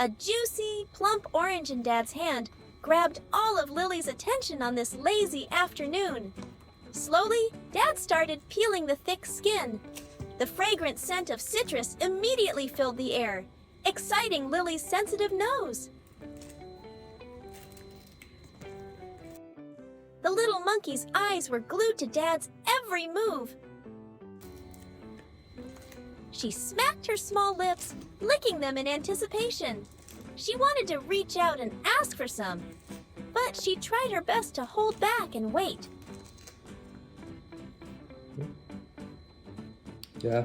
A juicy, plump orange in Dad's hand grabbed all of Lily's attention on this lazy afternoon. Slowly, Dad started peeling the thick skin. The fragrant scent of citrus immediately filled the air, exciting Lily's sensitive nose. The little monkey's eyes were glued to Dad's every move. She smacked her small lips, licking them in anticipation. She wanted to reach out and ask for some, but she tried her best to hold back and wait. Yeah,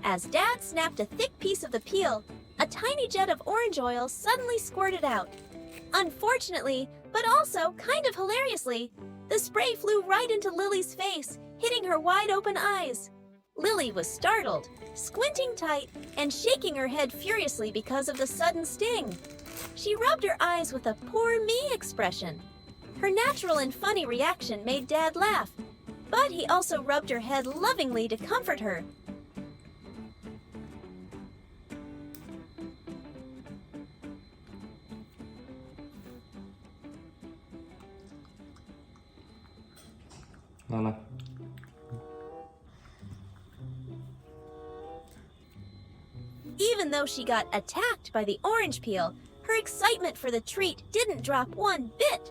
As Dad snapped a thick piece of the peel, a tiny jet of orange oil suddenly squirted out. Unfortunately, but also kind of hilariously, the spray flew right into Lily's face, hitting her wide-open eyes. Lily was startled, squinting tight, and shaking her head furiously because of the sudden sting. She rubbed her eyes with a poor me expression. Her natural and funny reaction made Dad laugh, but he also rubbed her head lovingly to comfort her. Nào. Even though she got attacked by the orange peel, her excitement for the treat didn't drop one bit.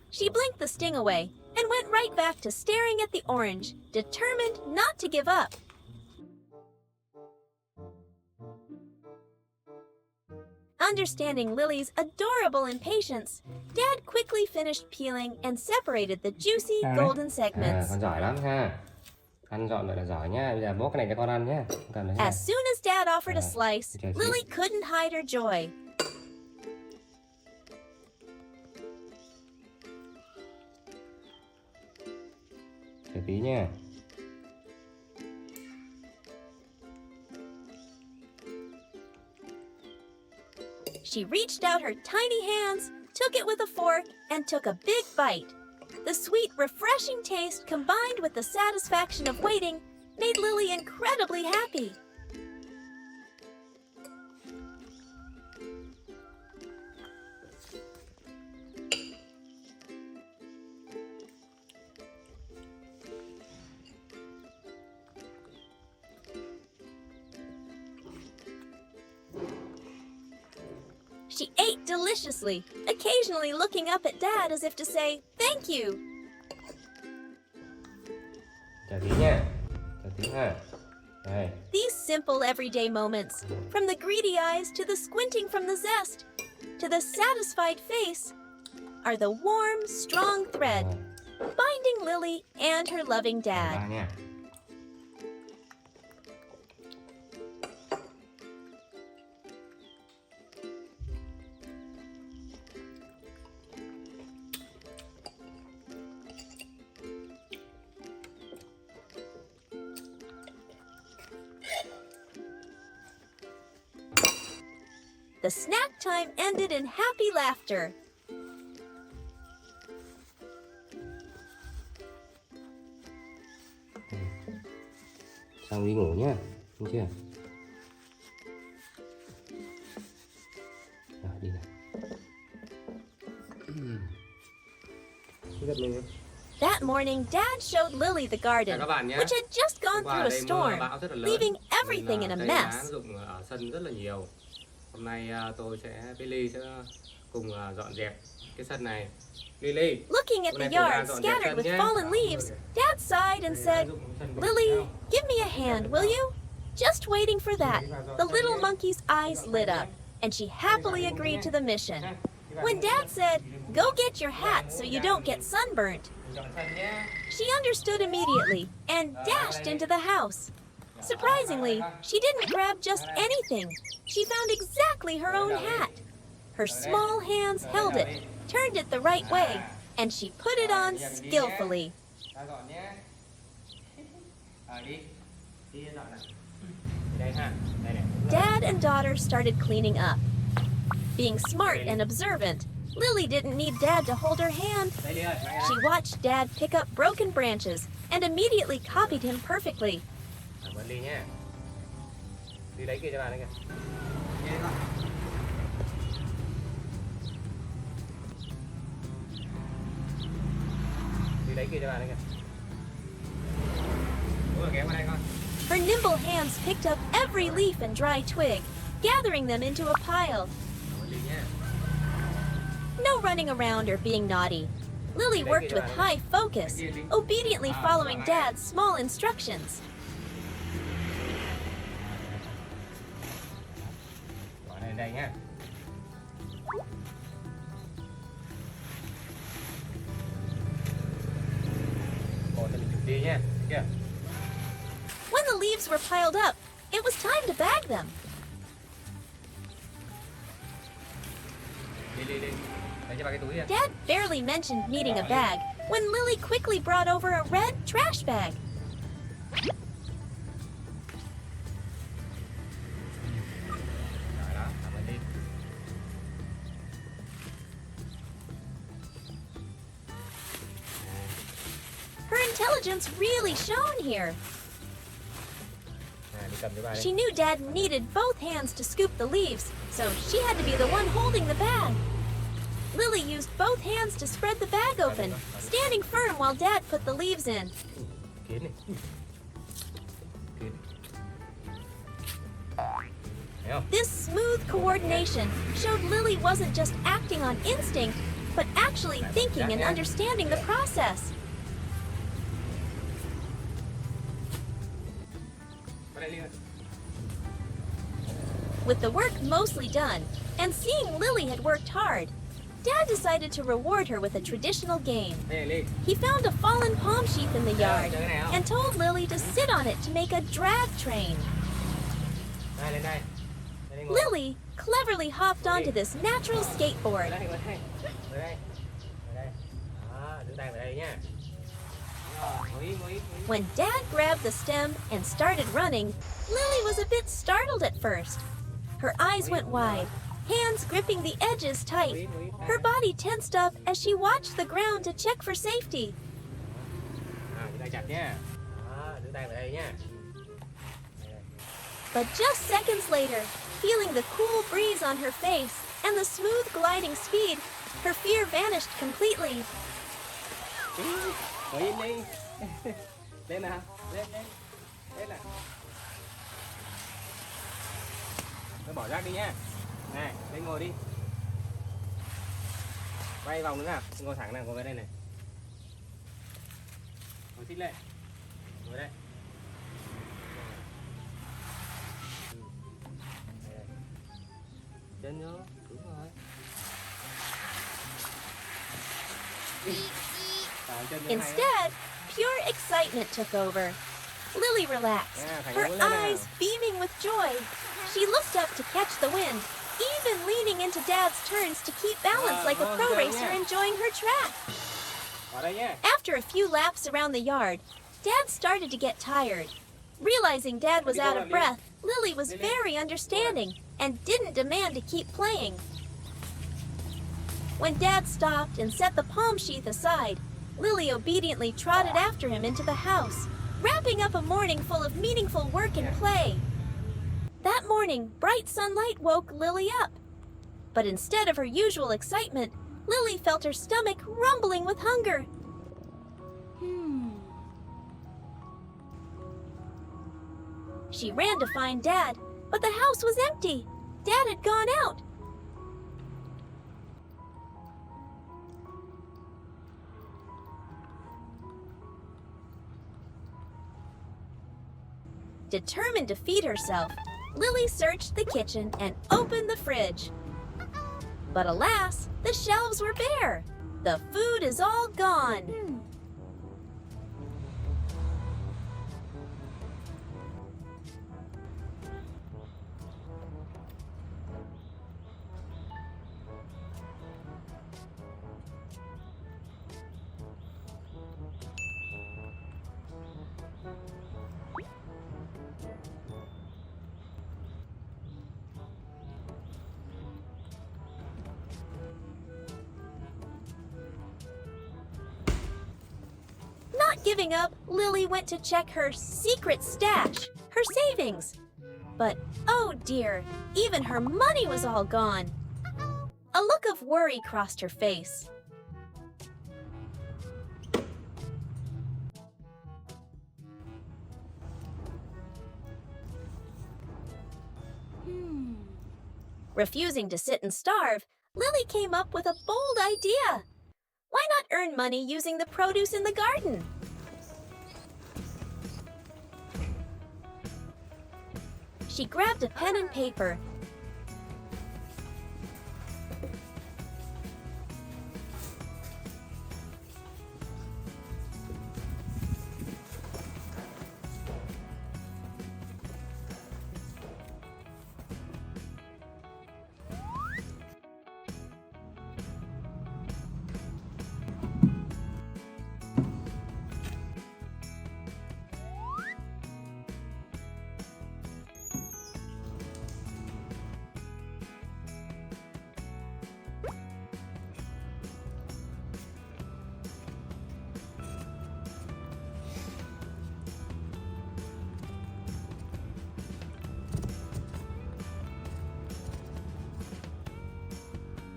She blinked the sting away and went right back to staring at the orange, determined not to give up. Understanding Lily's adorable impatience, Dad quickly finished peeling and separated the juicy golden segments. Con giỏi lắm ha. Ăn dọn vậy là giỏi nha. Bây giờ bố cái này cho con ăn nhé. As soon as Dad offered a slice, Lily couldn't hide her joy. Chờ tí nha. She reached out her tiny hands, took it with a fork, and took a big bite. The sweet, refreshing taste combined with the satisfaction of waiting made Lily incredibly happy. She ate deliciously, occasionally looking up at Dad as if to say, "Thank you." Chờ tí nha. Chờ tí ha. Đây. These simple everyday moments, from the greedy eyes to the squinting from the zest, to the satisfied face, are the warm, strong thread binding Lily and her loving Dad. Ba nha. The snack time ended in happy laughter. Xong đi ngủ nhá. Đúng chưa? Rồi đi nào. That morning, Dad showed Lily the garden, which had just gone through a storm, leaving everything in a mess. Ở sân rất là nhiều. Hôm nay tôi sẽ với Ly sẽ cùng dọn dẹp cái sân này. Lily. Looking at the yard scattered with fallen leaves, Dad sighed and said, "Lily, give me a hand, will you?" Just waiting for that, the little monkey's eyes lit up, and she happily agreed to the mission. When Dad said, "Go get your hat so you don't get sunburnt," she understood immediately and dashed into the house. Surprisingly, she didn't grab just anything. She found exactly her own hat. Her small hands held it, turned it the right way, and she put it on skillfully. Dad and daughter started cleaning up. Being smart and observant, Lily didn't need Dad to hold her hand. She watched Dad pick up broken branches and immediately copied him perfectly. Đi lấy kia cho bạn đấy kìa. Đi lên con. Đi lấy kia cho bạn đấy kìa. Đúng rồi, kéo qua đây con. Her nimble hands picked up every leaf and dry twig, gathering them into a pile. Đi nha. No running around or being naughty. Lily worked with high focus, obediently following Dad's small instructions. Bỏ lên đây nha. Bỏ cho mình chụp đi nha. Kìa. When the leaves were piled up, it was time to bag them. Đi đi đi. Lấy cho bà cái túi kìa. Dad barely mentioned needing a bag when Lily quickly brought over a red trash bag. Rồi đó, thả mình đi. Her intelligence really shone here. Đi cầm cho bà đi. She knew Dad needed both hands to scoop the leaves, so she had to be the one holding the bag. Lily used both hands to spread the bag open, standing firm while Dad put the leaves in. Kiến này. Kiến. Thấy không? This smooth coordination showed Lily wasn't just acting on instinct, but actually thinking and understanding the process. Vào đây đi. With the work mostly done, and seeing Lily had worked hard, Dad decided to reward her with a traditional game. Đây Ly. He found a fallen palm sheath in the yard and told Lily to sit on it to make a drag train. Đây lên đây. Đây ngồi. Lily cleverly hopped onto this natural skateboard. Đây, ngồi đây. Ngồi đây. Ngồi đây. Đó, giữ tay vào đây nha. Ngồi ý, ngồi ý, ngồi ý. When Dad grabbed the stem and started running, Lily was a bit startled at first. Her eyes went wide, hands gripping the edges tight. Her body tensed up as she watched the ground to check for safety. Giữ tay chặt nha. Đó, giữ tay vào đây nha. But just seconds later, feeling the cool breeze on her face and the smooth gliding speed, her fear vanished completely. Ngồi im đi. Lên nào. Lên, lên. Lên nào. Nó bỏ rác đi nha. Này, lên ngồi đi. Quay vòng nữa nào. Ngồi thẳng nào, ngồi vào đây này. Ngồi xích lên. Ngồi đây. Đây, đây. Chân vô. Đúng rồi. Instead, pure excitement took over. Lily relaxed, her eyes beaming with joy. She looked up to catch the wind, even leaning into Dad's turns to keep balance like a pro racer enjoying her track. After a few laps around the yard, Dad started to get tired. Realizing Dad was out of breath, Lily was very understanding and didn't demand to keep playing. When Dad stopped and set the palm sheath aside, Lily obediently trotted after him into the house, wrapping up a morning full of meaningful work and play. That morning, bright sunlight woke Lily up. But instead of her usual excitement, Lily felt her stomach rumbling with hunger. She ran to find Dad, but the house was empty. Dad had gone out. Determined to feed herself, Lily searched the kitchen and opened the fridge. But alas, the shelves were bare. The food is all gone. Not giving up, Lily went to check her secret stash, her savings. But, oh dear, even her money was all gone. A look of worry crossed her face. Refusing to sit and starve, Lily came up with a bold idea. Why not earn money using the produce in the garden? She grabbed a pen and paper.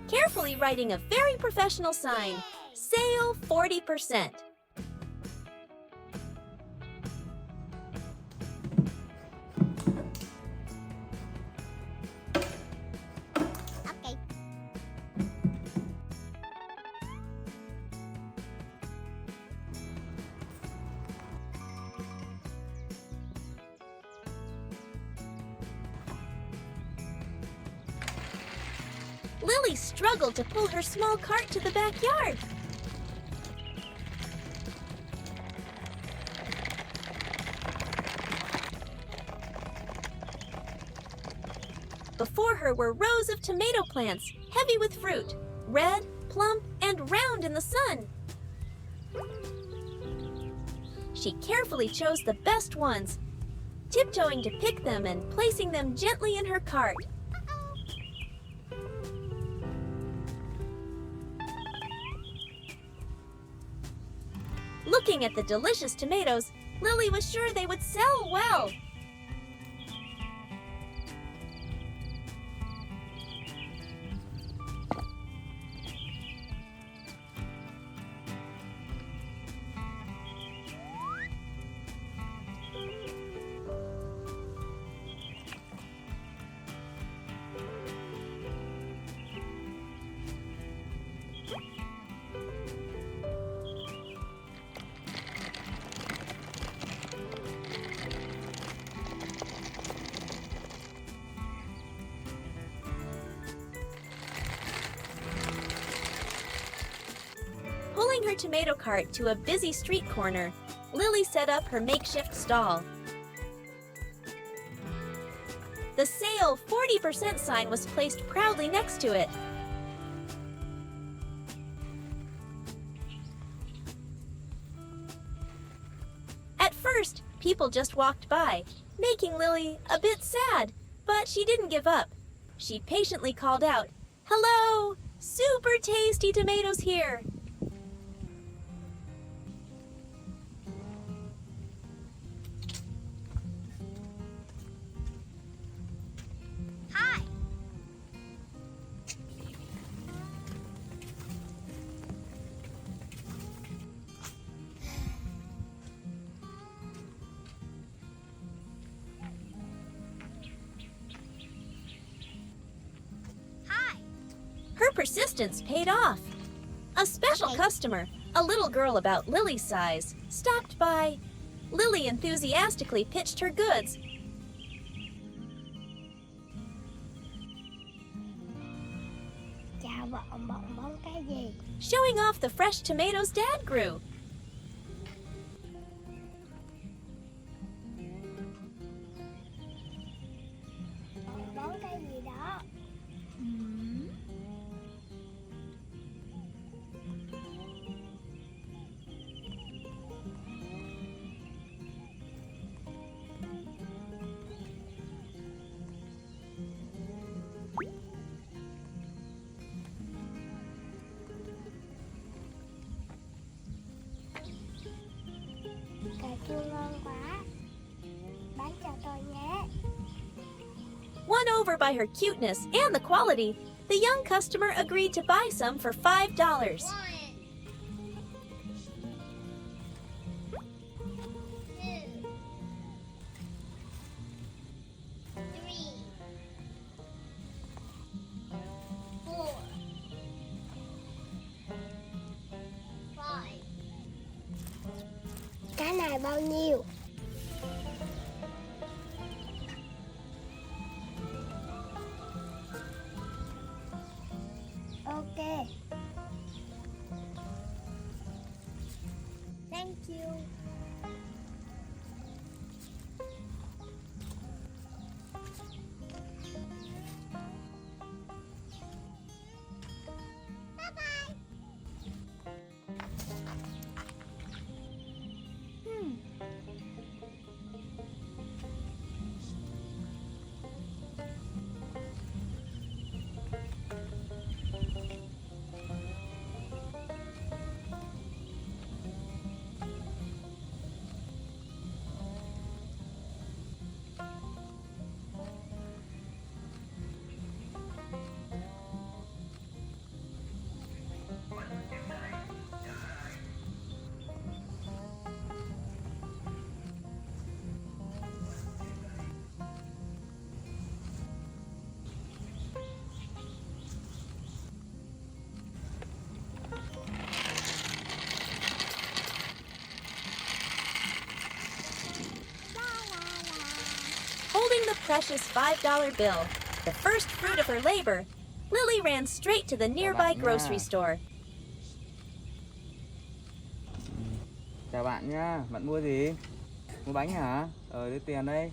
Carefully writing a very professional sign, Sale 40%. Okay. Lily struggled to pull her small cart to the backyard. Before her were rows of tomato plants, heavy with fruit, red, plump, and round in the sun. She carefully chose the best ones, tiptoeing to pick them and placing them gently in her cart. Looking at the delicious tomatoes, Lily was sure they would sell well. Pulling her tomato cart to a busy street corner, Lily set up her makeshift stall. The Sale 40% sign was placed proudly next to it. At first, people just walked by, making Lily a bit sad, but she didn't give up. She patiently called out, "Hello! Super tasty tomatoes here!" Hi. Hi. Her persistence paid off. A special Okay. customer, a little girl about Lily's size, stopped by. Lily enthusiastically pitched her goods. Chào bọn bông cái gì? Showing off the fresh tomatoes Dad grew. Bón cái gì đó? Cà chua ngon quá. Bán cho tôi nhé. Won over by her cuteness and the quality, the young customer agreed to buy some for $5. 1, 2, 3, 4, 5. Cái này bao nhiêu? Ok. Thank you. Holding the precious $5 bill, the first fruit of her labor, Lily ran straight to the nearby grocery store. Chào bạn nhá, bạn mua gì? Mua bánh hả? Đưa tiền đây.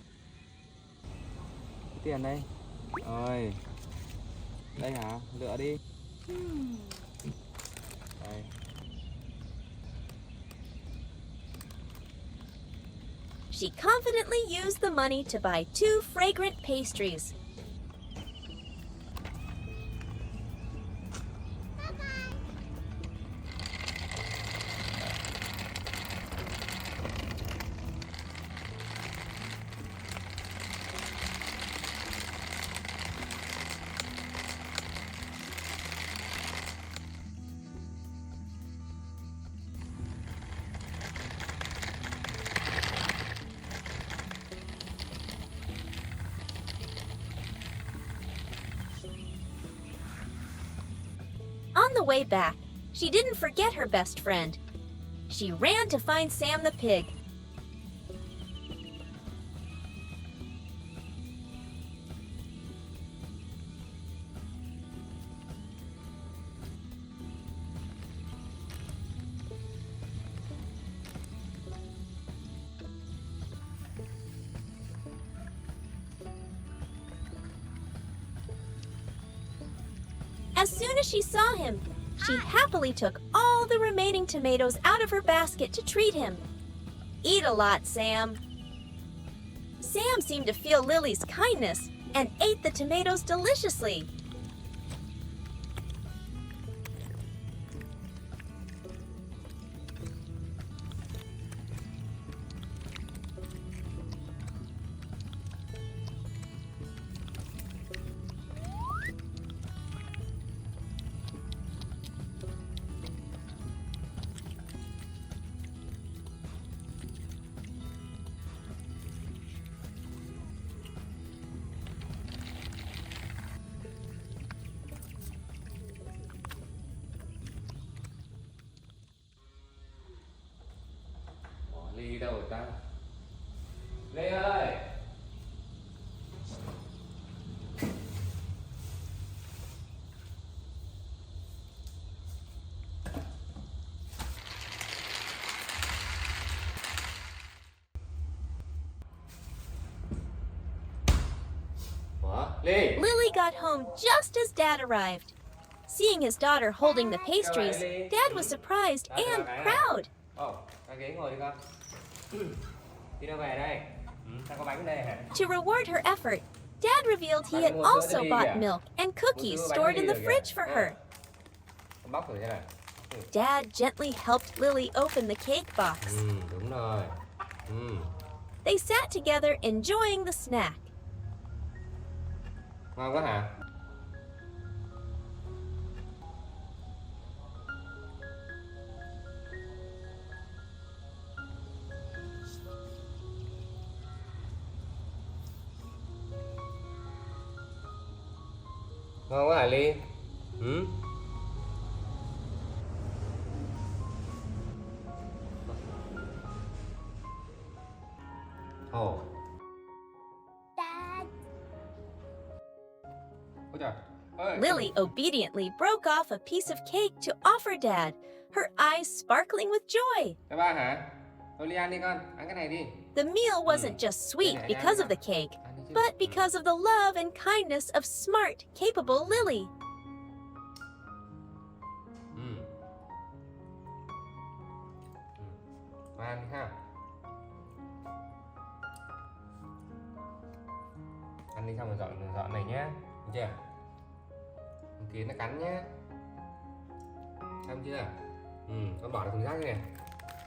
Đưa tiền đây. Rồi. Đây hả? Lựa đi. Đây. She confidently used the money to buy 2 fragrant pastries. On the way back, she didn't forget her best friend. She ran to find Sam the pig. As soon as she saw him, she happily took all the remaining tomatoes out of her basket to treat him. Eat a lot, Sam. Sam seemed to feel Lily's kindness and ate the tomatoes deliciously. Ly đâu rồi ta? Lê ơi! What? Ly! Lily got home just as Dad arrived. Seeing his daughter holding the pastries, Dad was surprised and proud. Ra ghế ngồi đi con. Đi đâu về đây? Sao có bánh đây hả? To reward her effort, Dad revealed he had also bought milk and cookies stored in the fridge for her. Con bóc thử thế nào. Dad gently helped Lily open the cake box. Đúng rồi. They sat together enjoying the snack. Ngon quá hả? Ngon quá hả Ly? Ừ? Ồ. Dad. Ôi trời. Ơi. Lily obediently broke off a piece of cake to offer Dad, her eyes sparkling with joy. Cái ba hả? Thôi Ly ăn đi con, ăn cái này đi. The meal wasn't just sweet because of the cake, but because of the love and kindness of smart, capable Lily. Ừ. Ăn đi ha. Ăn đi xong rồi dọn dọn này nhé, được chưa? Con kiến nó cắn nhé. Xong chưa? Ừ, con bỏ được thùng rác đi này.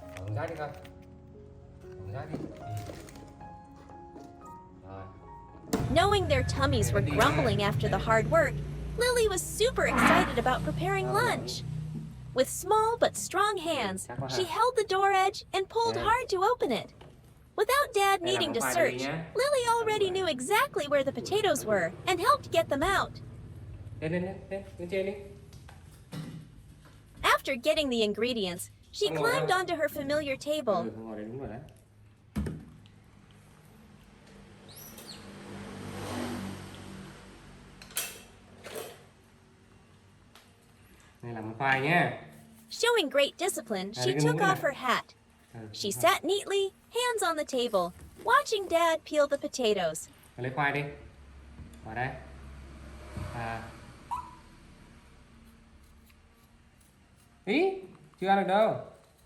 Bỏ thùng rác đi con. Bỏ thùng rác đi. Rồi. Knowing their tummies were grumbling after the hard work, Lily was super excited about preparing lunch. With small but strong hands, she held the door edge and pulled hard to open it. Without Dad needing to search, Lily already knew exactly where the potatoes were and helped get them out. Lên trên đi. After getting the ingredients, she climbed onto her familiar table. Ngồi đấy đúng rồi đấy. Này là món khoai nhé. Showing great discipline, she took off her hat. She sat neatly, hands on the table, watching Dad peel the potatoes. Lấy khoai đi. Vào đây. Ý, chưa ăn được đâu.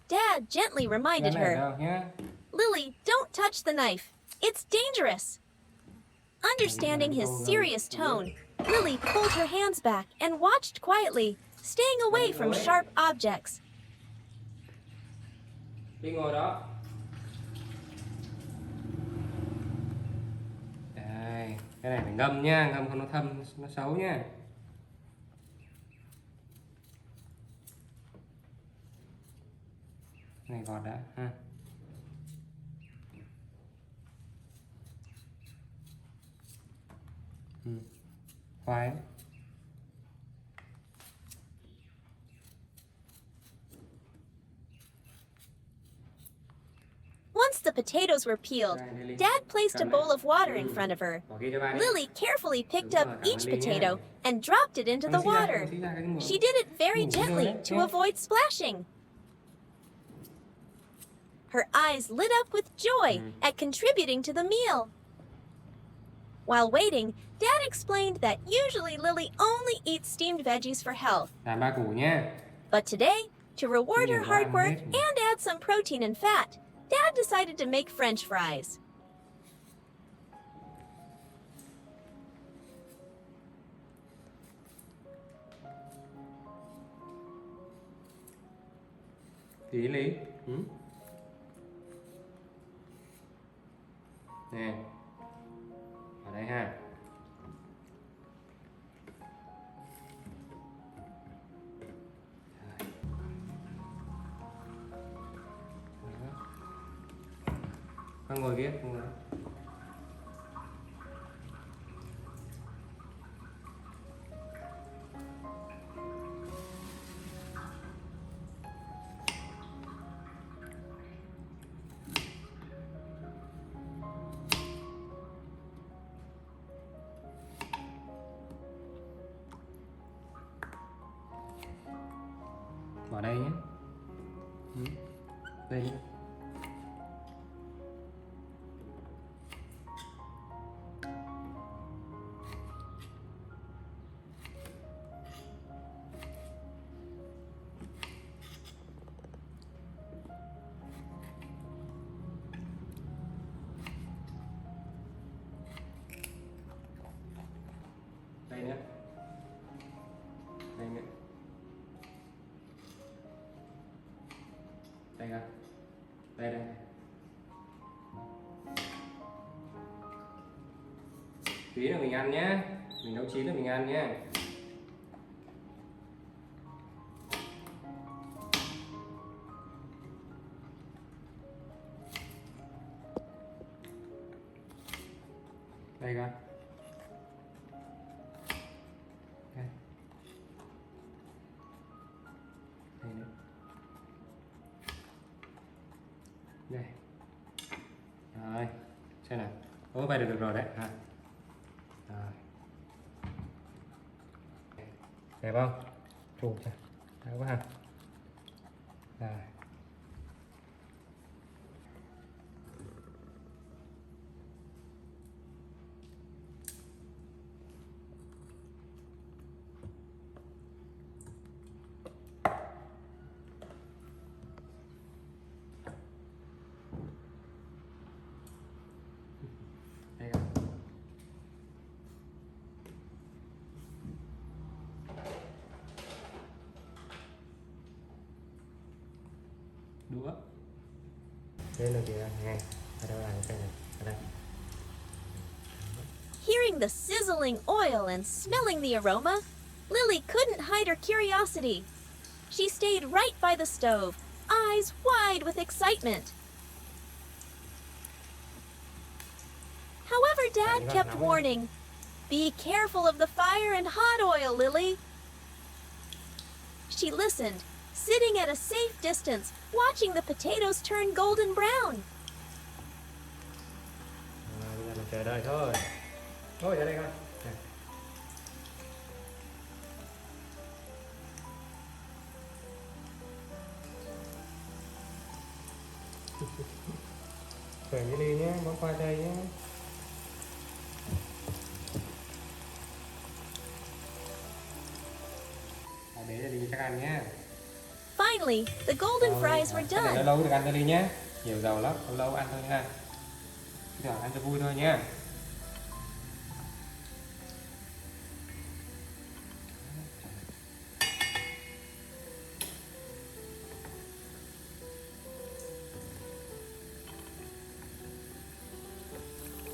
Dad gently reminded Chưa ăn được her, đâu nhé. Lily, don't touch the knife. It's dangerous. Understanding his serious tone, Lily pulled her hands back and watched quietly, staying away from sharp objects. Đi ngồi đó. Đây, cái này phải ngâm nha, ngâm không nó thâm, nó xấu nha. Này gọt đã ha. Khoai ấy. Once the potatoes were peeled, Dad placed a bowl of water in front of her. Bỏ kia cho ba đi. Lily carefully picked up each potato and dropped it into the water. She did it very gently to avoid splashing. Her eyes lit up with joy at contributing to the meal. While waiting, Dad explained that usually Lily only eats steamed veggies for health. Làm ba củ nhé. But today, to reward her hard work and add some protein and fat, Dad decided to make French fries. Tí Lý. Nè. Ở đây ha. Con ngồi kia, con ngồi đó. Vào đây nhé. Đây nhé. Đây nhé. Đây nhé. Đây ra. Đây đây. Chín là mình ăn nhé. Mình nấu chín là mình ăn nhé. Đây con. Đây. Đây nữa. Đây. Rồi, xem nào. Ôi, vậy được rồi đấy ha. Rồi. Đẹp không? Chụp cho. Đấy quá ha. Rồi. Đây rồi. Đũa. Đây là kìa, ngay. Ở đâu là cái này? Ở đây. Hearing the sizzling oil and smelling the aroma, Lily couldn't hide her curiosity. She stayed right by the stove, eyes wide with excitement. However, Dad kept warning, "Be careful of the fire and hot oil, Lily." She listened, sitting at a safe distance, watching the potatoes turn golden brown. Bây giờ mình chờ đợi thôi. Thôi, ra đây con. Đây. Khởi cái ly nhé, món khoai tây nhé. Để cho đi chắc ăn nhé. Finally, the golden fries were Cái này done. lâu được ăn cho đi nhé. Nhiều dầu lắm, lâu ăn thôi nha. Giờ ăn cho vui thôi nhé.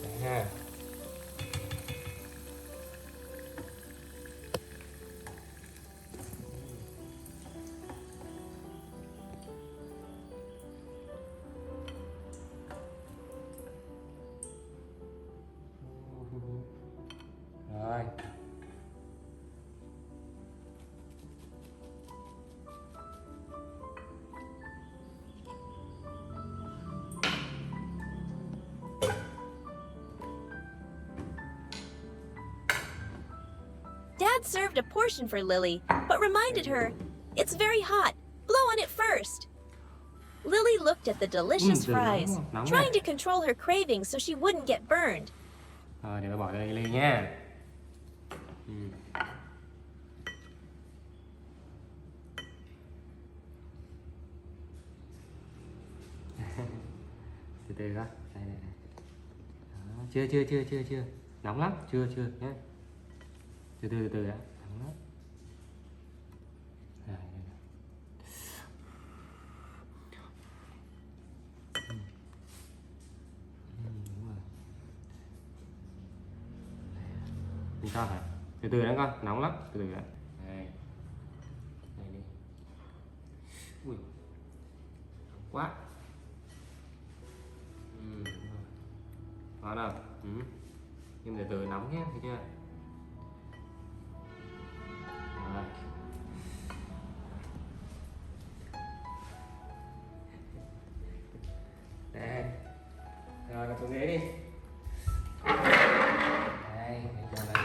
Đấy ha. Rồi. Dad served a portion for Lily, but reminded her, "It's very hot. Blow on it first." Lily looked at the delicious fries, trying to control her cravings so she wouldn't get burned. Rồi, để tôi bỏ đây ly nha. Từ từ đó, đây này. Đó, chưa. Nóng lắm, chưa nhé. Từ từ đã, nóng lắm. Rồi, đây. Đúng rồi. Không sao hả? Từ đã con, nóng lắm, từ đã. Đây. Đây đi. Ui. Nóng quá. Đúng rồi. Ngon không? Nhưng từ nóng nhé, thấy chưa? Rồi. Đây. Rồi, con xuống ghế đi. Đây, để cho đây.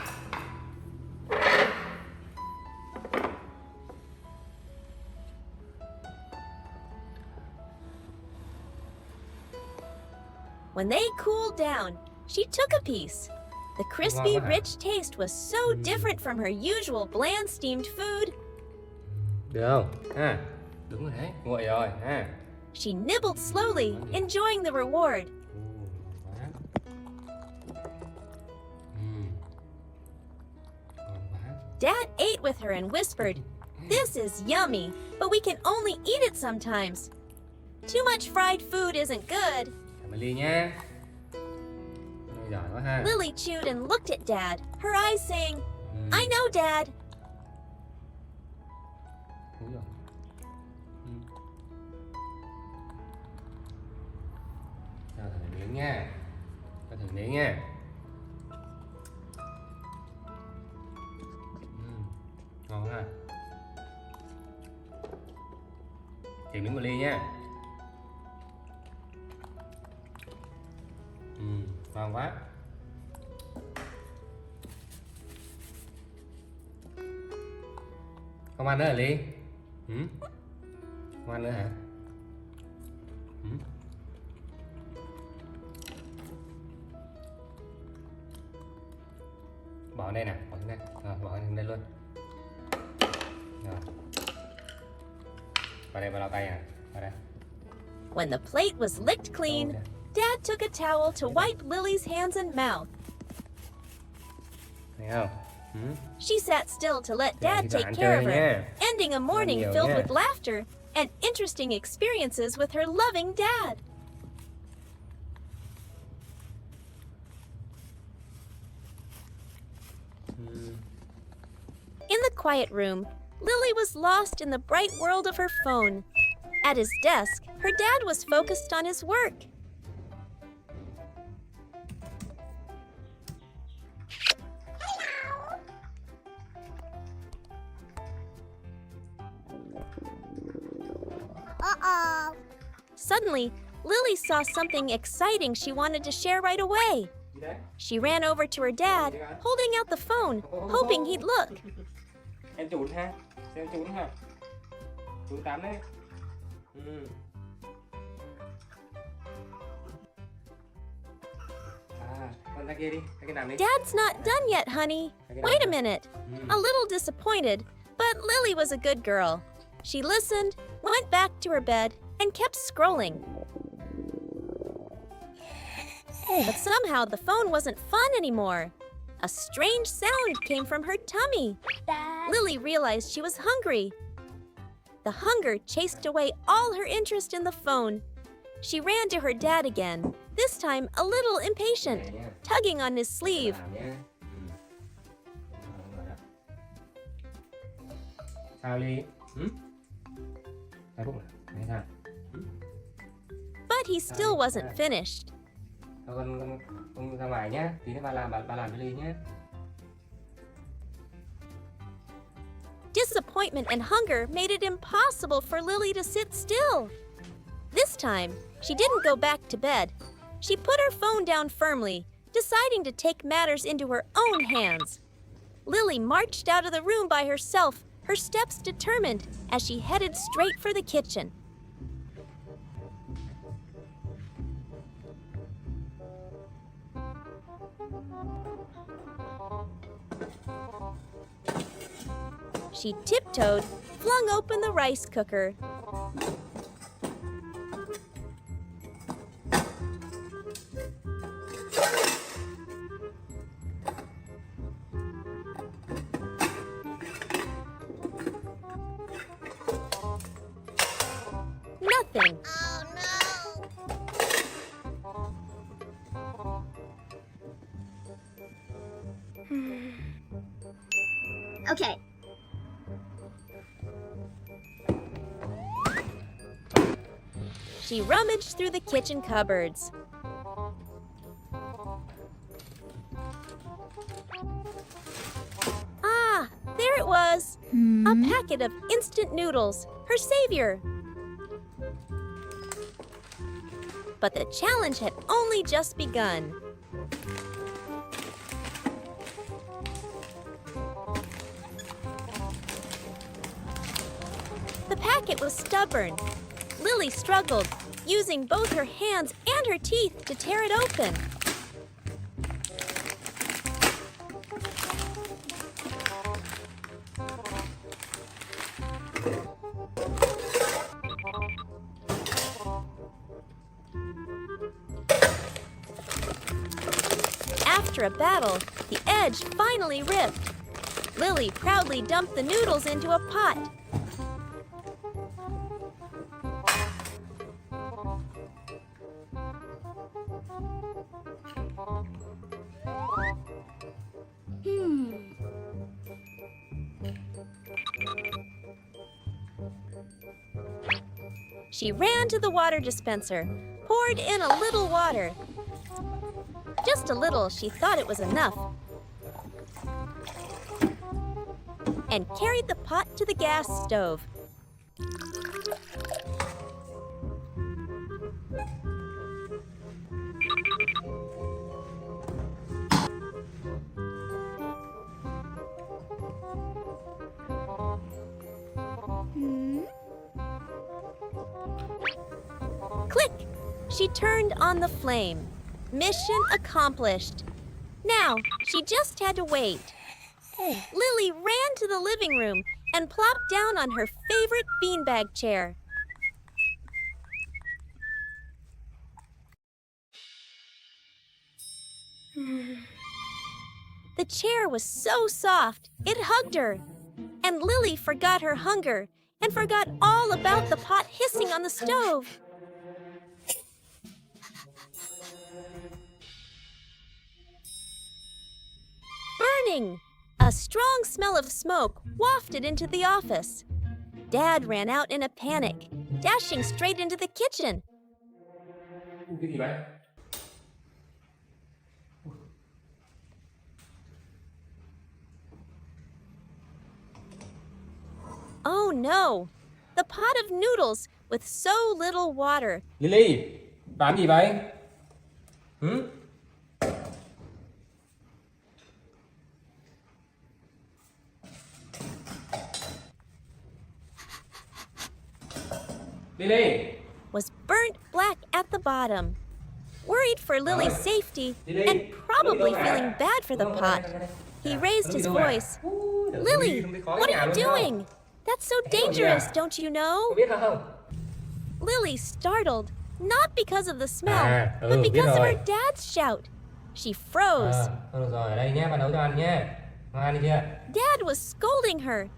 When they cooled down, she took a piece. The crispy, rich taste was so different from her usual bland steamed food. Được không? Ha. Đúng rồi đấy, nguội rồi ha. She nibbled slowly, enjoying the reward. Ngon quá. Dad ate with her and whispered, "This is yummy, but we can only eat it sometimes. Too much fried food isn't good." Cảm ơn Ly nhé. giỏi quá ha. Lily chewed and looked at Dad, her eyes saying, Ừ. I know, Dad. Đúng rồi. Ừ. Cho thử miếng nha. Cho thử miếng nha. Ngon ha. Chỉ miếng một ly nha. Ngon quá. Không ăn nữa hả Ly? Không ăn nữa hả? Bỏ đây nè, bỏ xuống đây. Rồi, bỏ xuống đây luôn. Rồi. Vào đây, vào lau tay à. Vào đây. When the plate was licked clean, Dad took a towel to wipe Lily's hands and mouth. Thấy không? She sat still to let Dad Thì take ăn care chơi of her, nha. ending a morning nhiều filled nha. with laughter and interesting experiences with her loving dad. In the quiet room, Lily was lost in the bright world of her phone. At his desk, her dad was focused on his work. Uh-oh. Suddenly, Lily saw something exciting she wanted to share right away. Gì đấy? She ran over to her dad, holding out the phone, hoping he'd look. Em chụp ha. Xem chụp ha. Chụp 8 đấy. Con ra kia đi. Ra kia nằm đi. Dad's not done yet, honey. Wait a minute. A little disappointed, but Lily was a good girl. She listened, went back to her bed, and kept scrolling. But somehow the phone wasn't fun anymore. A strange sound came from her tummy. Dad. Lily realized she was hungry. The hunger chased away all her interest in the phone. She ran to her dad again, this time a little impatient, Nè nha. tugging on his sleeve. Làm nhá. Sao Ly? Sao bụng à? Hay sao? But he still wasn't finished. Thôi con ra ngoài nhá. Tí nữa bà làm cho Ly nhé. Disappointment and hunger made it impossible for Lily to sit still. This time, she didn't go back to bed. She put her phone down firmly, deciding to take matters into her own hands. Lily marched out of the room by herself, her steps determined, as she headed straight for the kitchen. She tiptoed, flung open the rice cooker. Nothing. Oh no. Okay. She rummaged through the kitchen cupboards. Ah, there it was. A packet of instant noodles, her savior. But the challenge had only just begun. The packet was stubborn. Lily struggled, using both her hands and her teeth to tear it open. After a battle, the edge finally ripped. Lily proudly dumped the noodles into a pot. She ran to the water dispenser, poured in a little water. Just a little, she thought it was enough, and carried the pot to the gas stove. Click! She turned on the flame. Mission accomplished. Now, she just had to wait. Lily ran to the living room and plopped down on her favorite beanbag chair. The chair was so soft, it hugged her. And Lily forgot her hunger and forgot all about the pot hissing on the stove. Burning! A strong smell of smoke wafted into the office. Dad ran out in a panic, dashing straight into the kitchen. Cái gì vậy? Oh no! The pot of noodles with so little water. Lily, làm gì vậy? Hử? Lily! Was burnt black at the bottom. Worried for Lily's safety and probably feeling bad for the pot, he raised his voice. Lily, what are you doing? That's so dangerous, don't you know? Biết không? Lily startled, not because of the smell, but because of her dad's shout. She froze. Được rồi, ở đây nhé, bà nấu cho ăn nhé. Ngon ăn đi chưa? Dad was scolding her.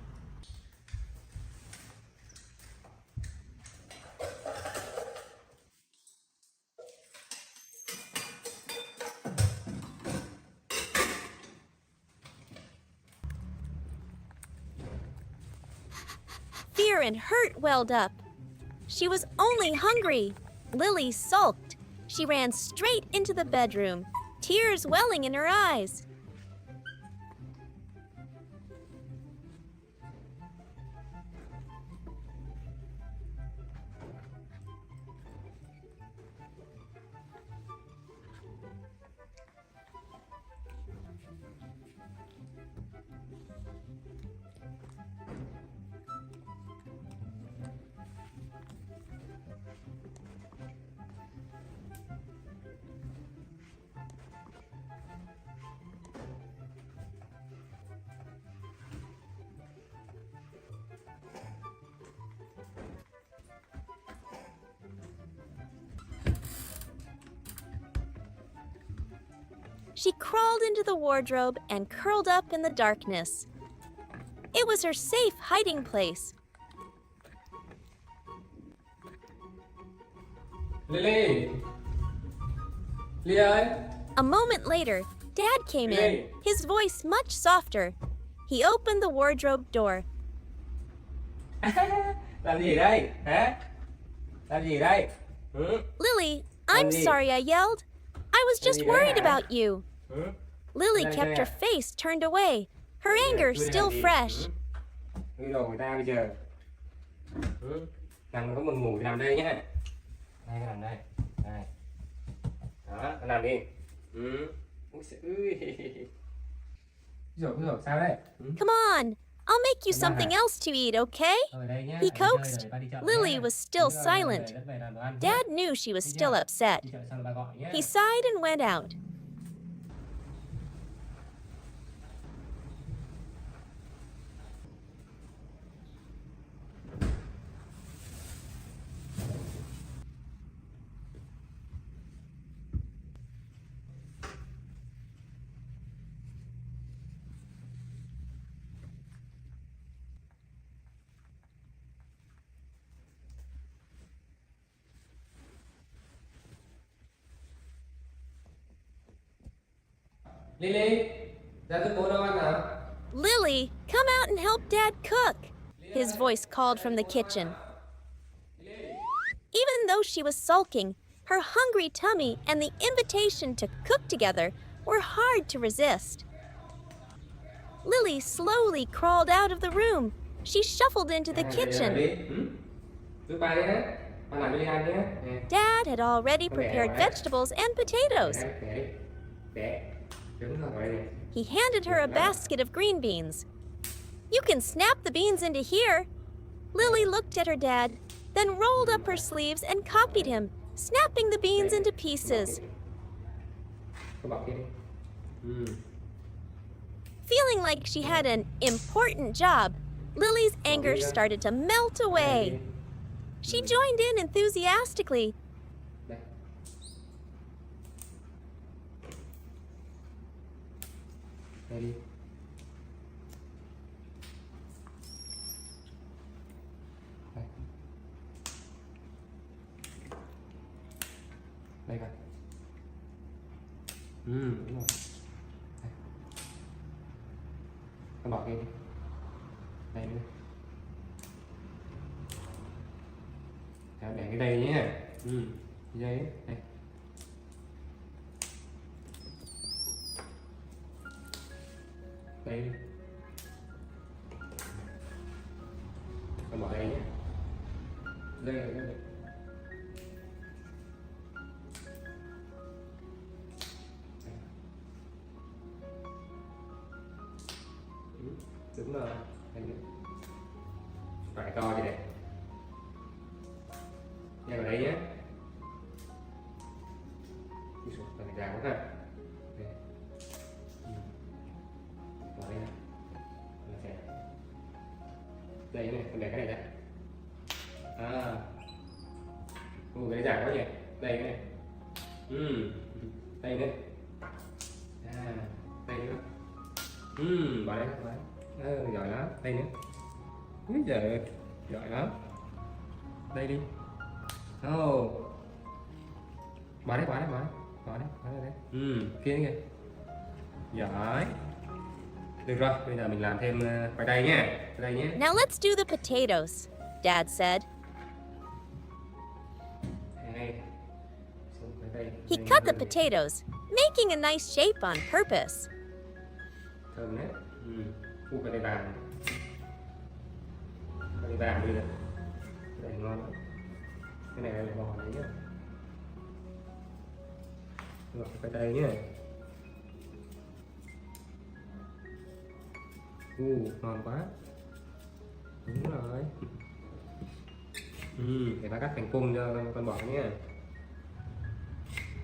Fear and hurt welled up. She was only hungry. Lily sulked. She ran straight into the bedroom, tears welling in her eyes. She crawled into the wardrobe and curled up in the darkness. It was her safe hiding place. Lily! Lily ơi! A moment later, Dad came in, his voice much softer. He opened the wardrobe door. Làm gì đây? Hả? Làm gì đây? Ừ? Lily, I'm sorry I yelled. I was just worried about you. Ừ? Lily kept her face turned away, her anger still fresh. Cái đồ người ta bây giờ. Ừ? Nằm có buồn ngủ thì nằm đây nhé. Đây, cái nằm đây. Đây. Đó, cái nằm đi. Ừ. Úi giời ơi. Rồi, sao đây? Ừ? Come on, I'll make you something else to eat, okay? He coaxed. Lily was still silent. Dad knew she was still upset. He sighed and went out. Lily, Ra giúp bố nấu ăn nào. Lily, come out and help Dad cook, his voice called from the kitchen. Even though she was sulking, her hungry tummy and the invitation to cook together were hard to resist. Lily slowly crawled out of the room. She shuffled into the kitchen. Giúp ba đi nhé. Ba làm cho Ly ăn nhé. Dad had already prepared vegetables and potatoes. Để. Đứng rồi đây. He handed her a basket of green beans. You can snap the beans into here. Lily looked at her dad, then rolled up her sleeves and copied him, snapping the beans into pieces. Cô bỏ kia đi. Feeling like she had an important job, Lily's anger started to melt away. She joined in enthusiastically. Đây. Đây đi. Đây. Đây coi. Đúng rồi. Đây. Con bỏ kia đi. Đây nữa. Để cái đây nhé. Dây ấy. Đây. Đây đi. Con bỏ đây nhé. Đây là đây. Đúng rồi. Đây nữa. Phải to vậy này. Nha vào đây nhé. Đi xuống, phần này dài quá ha. Đây. Vào đây này. Đây này, con để cái này đây. Cái này dài quá nhỉ. Đây cái này. Đây nữa. Đây nữa. Vào đây, vào đây. Giỏi lắm. Đây nữa. Úi giời, giỏi lắm. Đây đi. Bỏ đấy, bỏ đấy. Kia kìa. Giỏi. Được rồi, bây giờ mình làm thêm khoai tây nhé. Đây nhé. Now let's do the potatoes, Dad said. He cut the potatoes, making a nice shape on purpose. Thơm đấy. Cái này vàng. Cái này vàng đi này. Cái này ngon lắm. Cái này là bò này nhé. Rồi, khoai tây nhé. Ngon quá. Đúng rồi. Để ta cắt thành cung cho con bò nhé.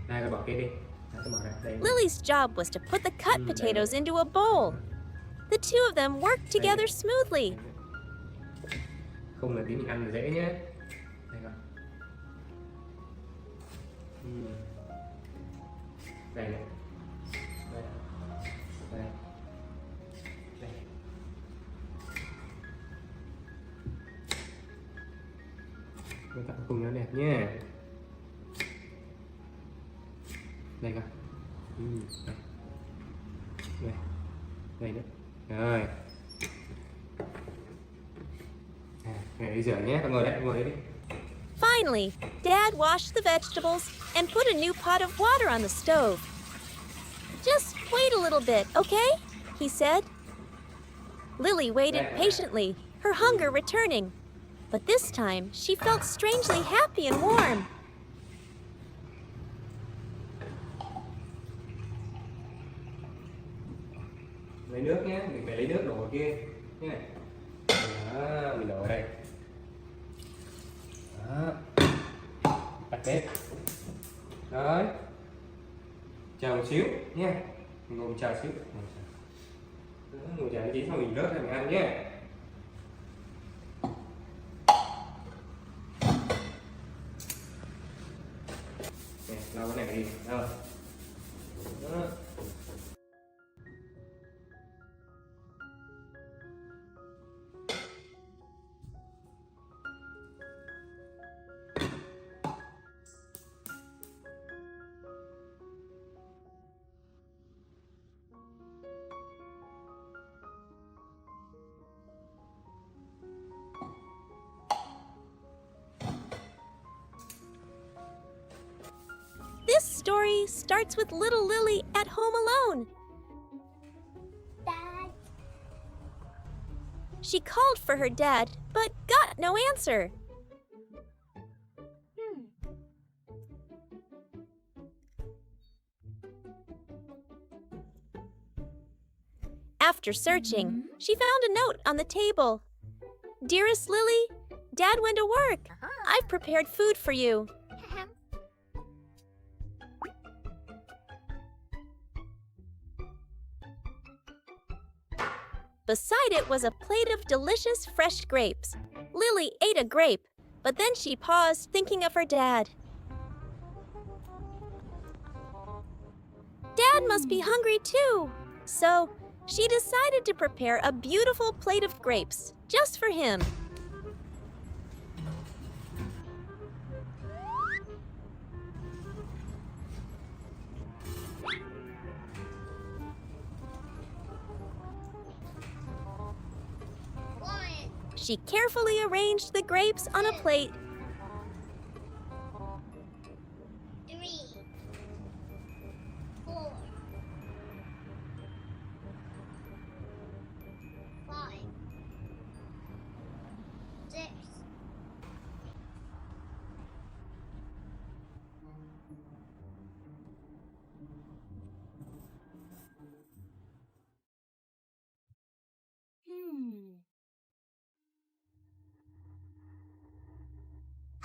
Đây, con bò kia đi. Con bò đây. Lily's job was to put the cut potatoes into a bowl. The two of them worked together smoothly. Không là tí mình ăn là dễ nhé. Đây coi. Đây này. Đây. Đây. Đây. Mình cắt cùng nó đẹp nhé. Đây coi. Đây. Đây. Đây nữa. Rồi. Để rửa nhé, con ngồi đấy đi. Finally, Dad washed the vegetables and put a new pot of water on the stove. Just wait a little bit, okay? He said. Lily waited patiently, her hunger returning. But this time, she felt strangely happy and warm. Lấy nước nhé, mình phải lấy nước đổ ở kia nhé. Đó, mình đổ ở đây. Đó. Tắt bếp. Đấy. Chờ một xíu nhé. Mình ngồi chờ xíu. Ngồi chờ tí xong mình rớt ra mình ăn nhé. Nè, lau cái này đi. Rồi. Đó. starts with little Lily at home alone. Dad. She called for her dad, but got no answer. After searching, she found a note on the table. Dearest Lily, Dad went to work. I've prepared food for you. Beside it was a plate of delicious fresh grapes. Lily ate a grape, but then she paused, thinking of her dad. Dad must be hungry too. So she decided to prepare a beautiful plate of grapes just for him. She carefully arranged the grapes on a plate. 3, 4, 5, 6.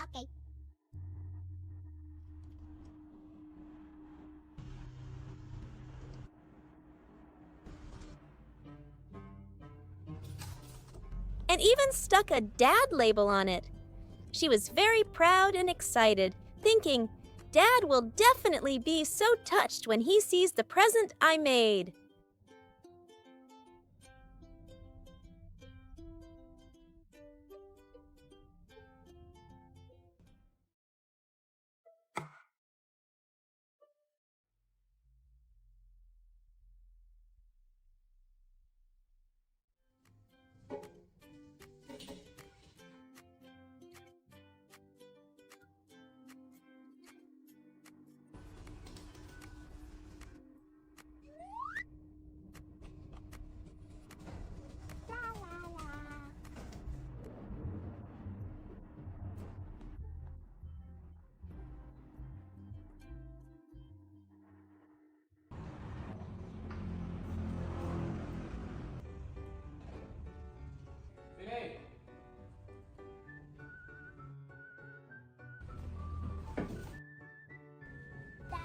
Okay. And even stuck a dad label on it. She was very proud and excited, thinking, Dad will definitely be so touched when he sees the present I made.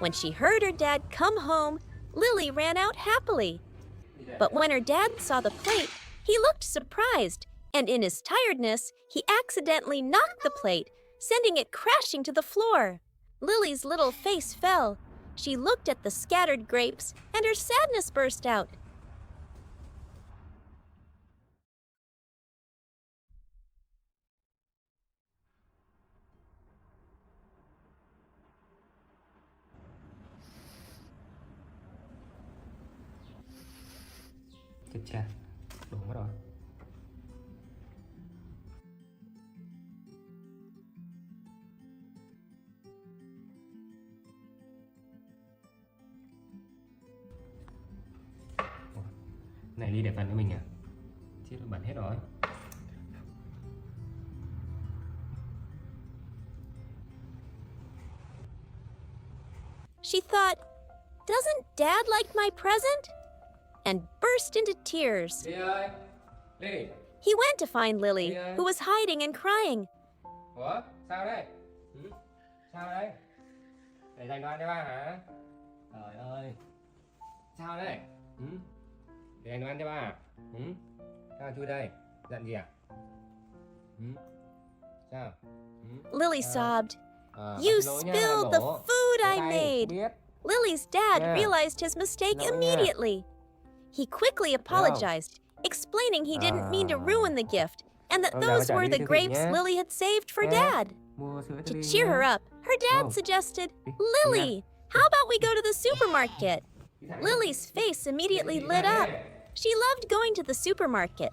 When she heard her dad come home, Lily ran out happily. But when her dad saw the plate, he looked surprised, and in his tiredness, he accidentally knocked the plate, sending it crashing to the floor. Lily's little face fell. She looked at the scattered grapes, and her sadness burst out. Chết cha, đổ mất rồi. Này ly đẹp phần với mình à? Chết rồi, bẩn hết rồi. She thought, doesn't Dad like my present? And burst into tears. Ly ơi, Ly. He went to find Lily, who was hiding and crying. Ủa, sao đây? Sao đây? Để dành đồ ăn cho ba hả? Trời ơi. Sao đây? Để dành đồ ăn cho ba à? Sao chui đây? Giận gì à? Sao? Lily sobbed. You spilled the food I made. Lily's dad realized his mistake immediately. He quickly apologized, explaining he didn't mean to ruin the gift and that those were the grapes Lily had saved for Dad. To cheer her up, her dad suggested, Lily, how about we go to the supermarket? Lily's face immediately lit up. She loved going to the supermarket.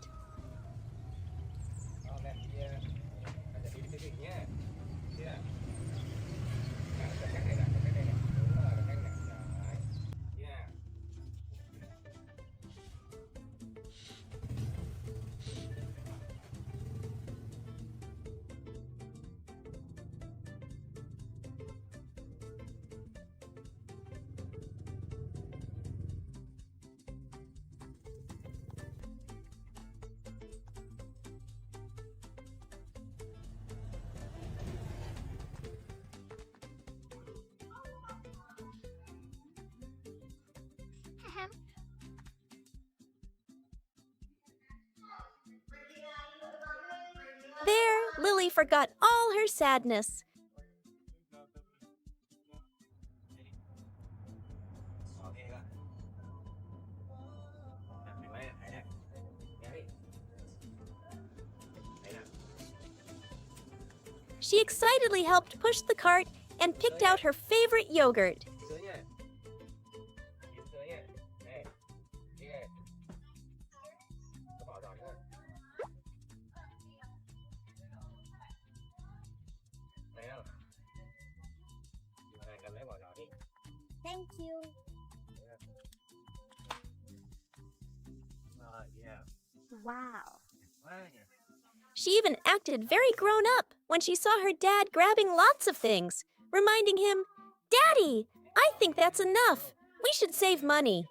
Lily forgot all her sadness. She excitedly helped push the cart and picked out her favorite yogurt. Thank you. Wow. She even acted very grown up when she saw her dad grabbing lots of things, reminding him, "Daddy, I think that's enough. We should save money."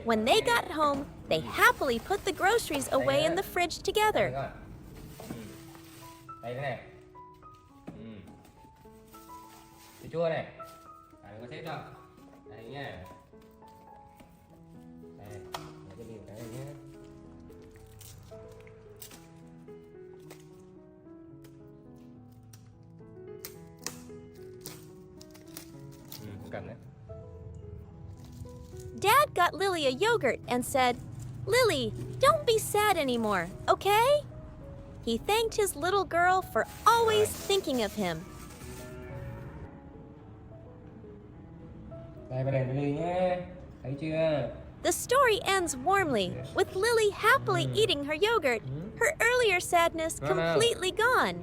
When they got home, they happily put the groceries away in the fridge together. Đây thế này. Sữa chua này. Đừng có xếp đâu. Đây nha. Đây, để cho mình cái này nhé. Cầm đấy. Dad got Lily a yogurt and said, "Lily, don't be sad anymore, okay?" He thanked his little girl for always thinking of him. Đây, vào đèn cho Lily nhé. Thấy chưa? The story ends warmly, with Lily happily eating her yogurt, her earlier sadness completely gone.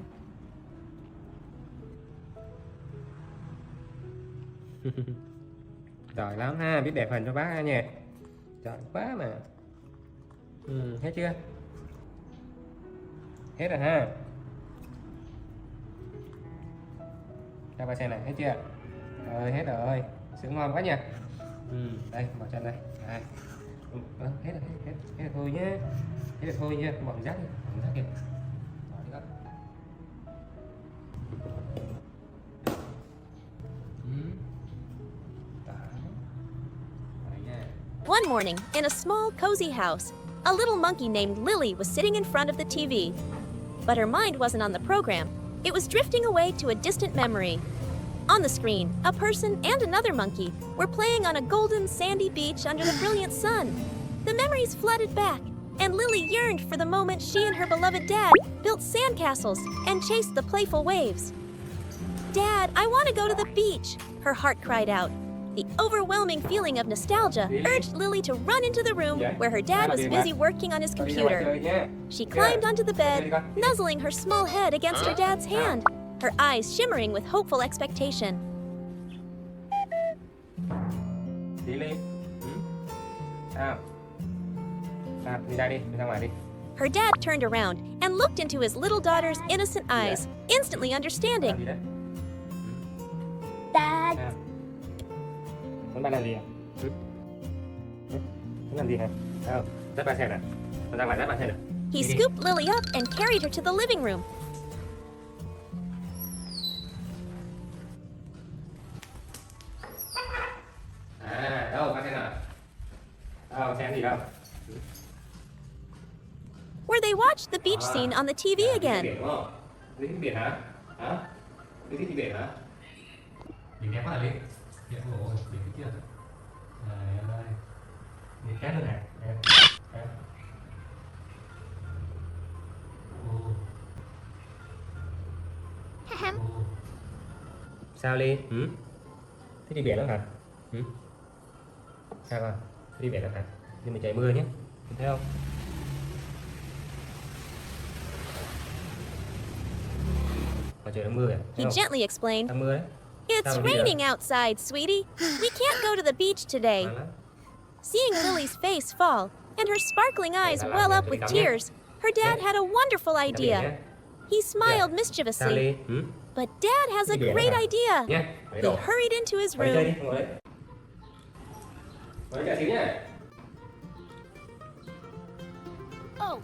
Giỏi lắm ha, biết để phần cho bác ha nhỉ. Giỏi quá mà. Hết chưa? Hết rồi ha. Cho bà xem này, hết chưa? Rồi, hết rồi. Sữa ngon quá nhỉ. Đây, bỏ chân đây. Đây. Hết rồi, hết rồi thôi nhé. Hết rồi thôi nhé, bỏ rác đi, bỏ rác kìa. Bỏ đi các. One morning, in a small, cozy house, a little monkey named Lily was sitting in front of the TV. But her mind wasn't on the program. It was drifting away to a distant memory. On the screen, a person and another monkey were playing on a golden, sandy beach under the brilliant sun. The memories flooded back, and Lily yearned for the moment she and her beloved dad built sandcastles and chased the playful waves. "Dad, I want to go to the beach," her heart cried out. The overwhelming feeling of nostalgia urged Lily to run into the room where her dad was busy working on his computer. She climbed onto the bed, nuzzling her small head against her dad's hand, her eyes shimmering with hopeful expectation. Lily. Sao? Sao? Đi ra đi, đi ra ngoài đi. Her dad turned around and looked into his little daughter's innocent eyes, instantly understanding. Dad. Muốn bạn làm gì à? Muốn làm gì hả? Không, rất ba xem nào. Con ra ngoài dắt bạn xem nào. He Đi đi. scooped Lily up and carried her to the living room. Đâu, con xem nào. Đâu, xem gì đâu. Where they watched the beach scene on the TV again. Biển đúng không? Đi thích biển hả? Hả? Đi thích biển hả? Biển đẹp quá hả Linh? Biển ôi, biển cái kia. Trời ơi. Biển khác nữa này. Đẹp. Đẹp. Sao Ly? Thích đi biển lắm hả? Sao con? Thích đi biển lắm hả? Nhưng mà trời mưa nhé. Thấy không? Mà trời nó mưa kìa. He Thấy không? gently explained, Đang mưa đấy. "It's Sao mà đi raining outside, sweetie. We can't go to the beach today." Nắng lắm. Seeing Lily's face fall and her sparkling eyes well up with tears, her dad had a wonderful Ra biển idea. nhé. He smiled Sao mischievously, Ly? but Dad has a Đi biển great hả? idea. Nhé. He Đấy đồ. hurried into his Ngồi đây room. đi, ngồi đấy. Ngồi đây xíu nhé. Oh,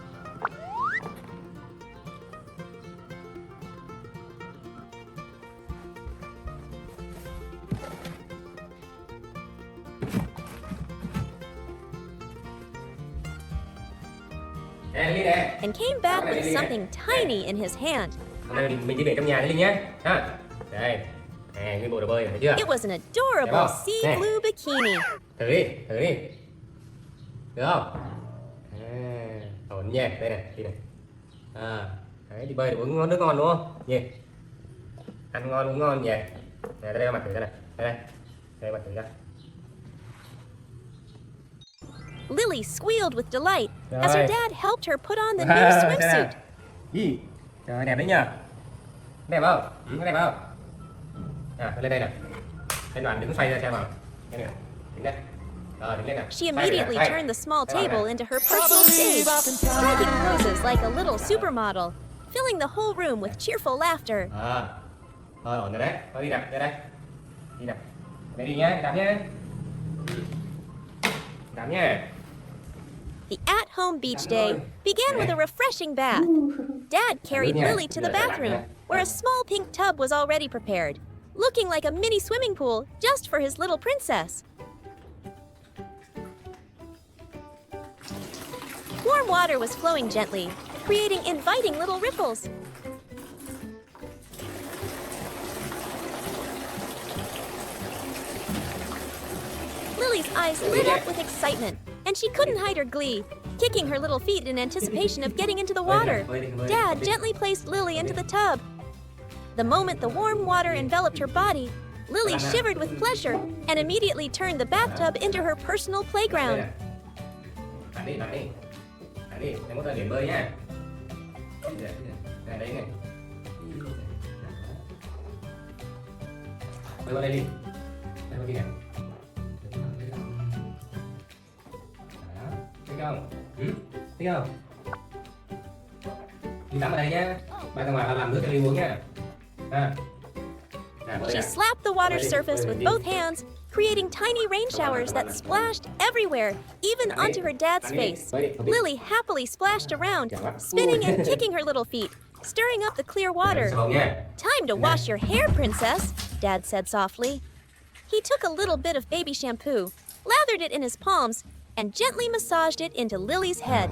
Nè, Ly nè. and came back with something tiny in his hand. Hôm nay mình đi biển trong nhà đấy Linh nhé. Ha. Đây. Nè, nguyên bộ đồ bơi này, thấy chưa? It was an adorable Đẹp không? sea Nè. blue bikini. Thử đi, thử đi. Được không? Ổn nha, đây này, đi này. Đấy, đi bơi được uống nước ngon đúng không? Nhỉ? Ăn ngon uống ngon nhỉ? Này, đây mặt thử ra này. Đây đây. Đây mặt thử ra. Lily squealed with delight as her Rồi. dad helped her put on the new swimsuit. Gì? Trời đẹp đấy nhờ. Đẹp không? Có đẹp không? Lên đây nè. Lên đoàn đứng xoay ra xem nào. Đây nè. Đứng đây. Rồi, đứng lên nào. She immediately turned the small table into her personal stage, striking poses like a little supermodel, filling the whole room with cheerful laughter. Thôi ổn rồi đấy. Thôi đi nào, đây đây. Đi nào. Đây đi nhá, đạp nhá. Đạp nhá. The at-home beach day began with a refreshing bath. Dad carried Lily to the bathroom, where a small pink tub was already prepared, looking like a mini swimming pool just for his little princess. Warm water was flowing gently, creating inviting little ripples. Lily's eyes lit up with excitement, and she couldn't hide her glee, kicking her little feet in anticipation of getting into the water. Dad gently placed Lily into the tub. The moment the warm water enveloped her body, Lily shivered with pleasure and immediately turned the bathtub into her personal playground. Bạn đi, bạn đi. Bạn đi, em có tới điểm bơi nhá. Này, đấy này. Bơi qua đây đi. Đây qua kia này. Thích không? Thích không? Đi tắm ở đây nhá. Bạn ra ngoài làm nước cho đi uống nhá. She slapped the water surface with both hands, creating tiny rain showers that splashed everywhere, even onto her dad's face. Lily happily splashed around, spinning and kicking her little feet, stirring up the clear water. "Time to wash your hair, princess," Dad said softly. He took a little bit of baby shampoo, lathered it in his palms, and gently massaged it into Lily's head.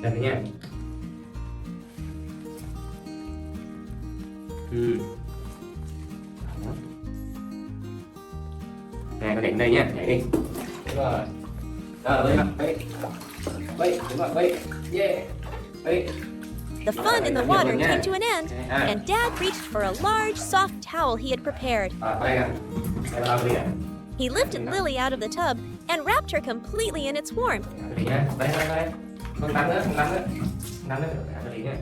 Đây thế nha. Nè, con để đây nhá, nhảy đi. Đúng rồi. Bơi mặt, bơi. Bơi, đúng rồi, bơi. Yeah. Bơi. The fun in the water came to an end, and Dad reached for a large, soft towel he had prepared. Bơi nè. Đây là đi nè. He lifted Lily out of the tub and wrapped her completely in its warmth. Đi nhá. Đây, đây, đây. Không tắm nữa, không tắm nữa. Không tắm nữa, để đi nhá.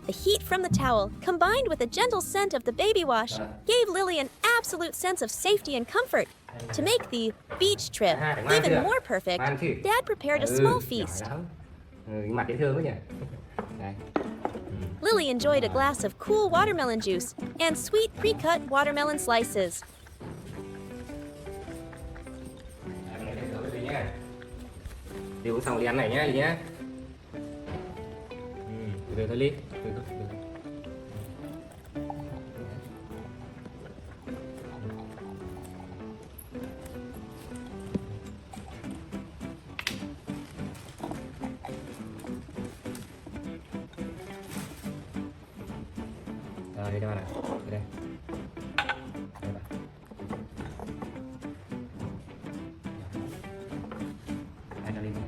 The heat from the towel, combined with the gentle scent of the baby wash, gave Lily an absolute sense of safety and comfort To make the beach trip even more perfect, Dad prepared a small feast. Mặt dễ thương quá nhỉ. Đây. Lily enjoyed a glass of cool watermelon juice and sweet pre-cut watermelon slices. Đi uống xong đi ăn này nhá, đi nhá. Từ từ thôi Ly. Từ từ. Rồi đi đâu nào? Đi đây. Đây bà. Ai nào đi nào?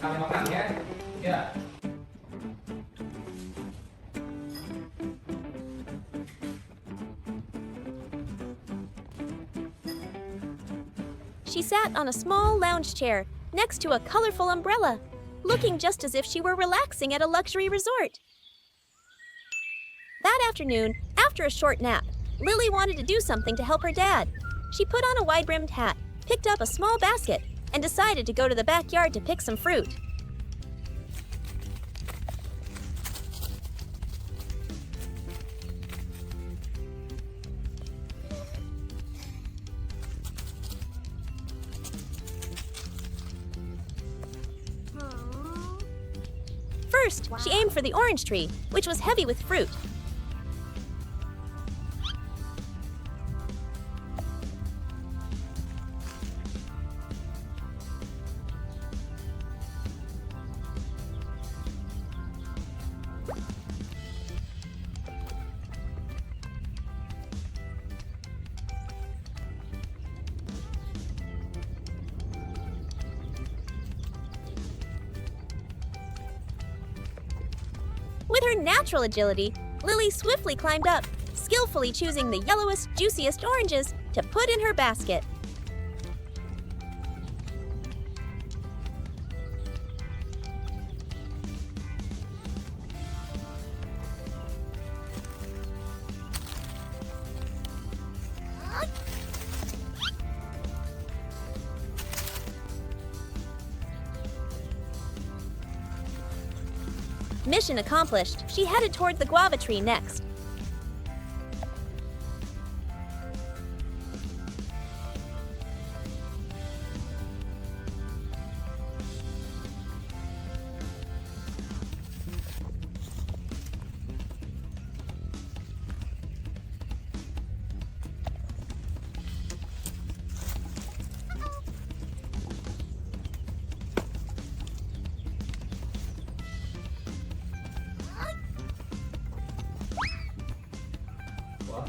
Sao em bóng thẳng nhé, chưa? She sat on a small lounge chair next to a colorful umbrella, looking just as if she were relaxing at a luxury resort. That afternoon, after a short nap, Lily wanted to do something to help her dad. She put on a wide-brimmed hat, picked up a small basket, and decided to go to the backyard to pick some fruit. First, she aimed for the orange tree, which was heavy with fruit. With her natural agility, Lily swiftly climbed up, skillfully choosing the yellowest, juiciest oranges to put in her basket. Mission accomplished, she headed toward the guava tree next.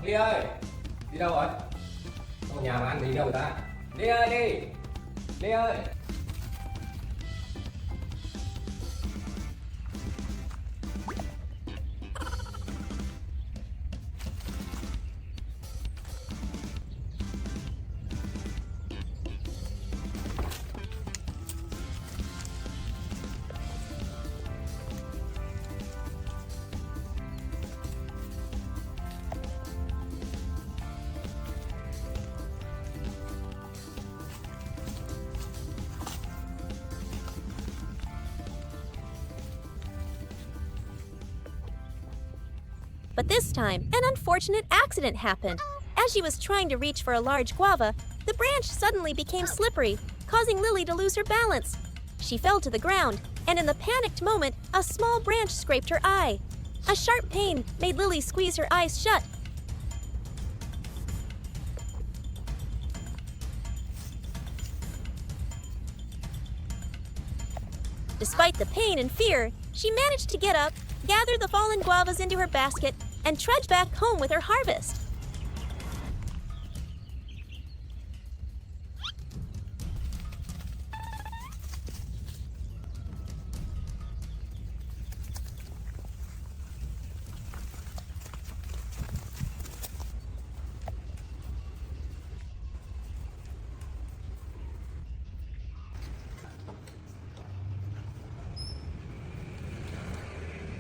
Ly ơi, đi đâu rồi? Ở nhà mà ăn gì đâu người ta? Ly ơi, đi! Ly ơi! But this time, an unfortunate accident happened. As she was trying to reach for a large guava, the branch suddenly became slippery, causing Lily to lose her balance. She fell to the ground, and in the panicked moment, a small branch scraped her eye. A sharp pain made Lily squeeze her eyes shut. Despite the pain and fear, she managed to get up, gather the fallen guavas into her basket, and trudge back home with her harvest.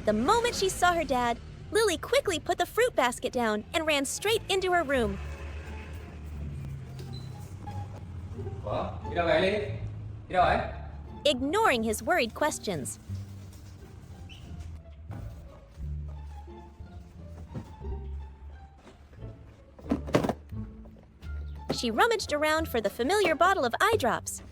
The moment she saw her dad, Lily quickly put the fruit basket down and ran straight into her room. Ủa, đi đâu vậy Ly? Đi đâu vậy? Ignoring his worried questions. She rummaged around for the familiar bottle of eye drops.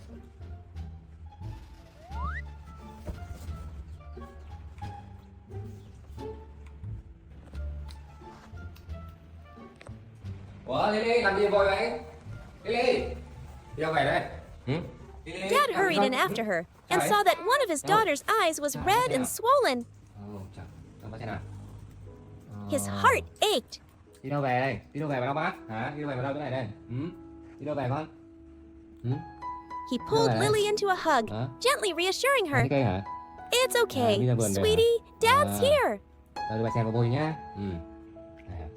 Ủa, Lily, làm gì vội vậy? Lily, đi đâu vậy đây? Lily, Dad làm hurried gì in không? after her Sao and vậy? saw that one of his daughter's eyes was red and swollen. Ồ, trời, đâu thế nào? His heart ached. Đi đâu về đây? Đi đâu về vào đâu bác? Hả? Đi đâu về vào đâu cái này đây? Đi đâu về con? He pulled Hello. Lily into a hug, Hả? gently reassuring her. Cái cây hả? It's okay, đi ra vườn đây hả? sweetie. Dad's À. here. Đưa bà xem vào bôi nhá.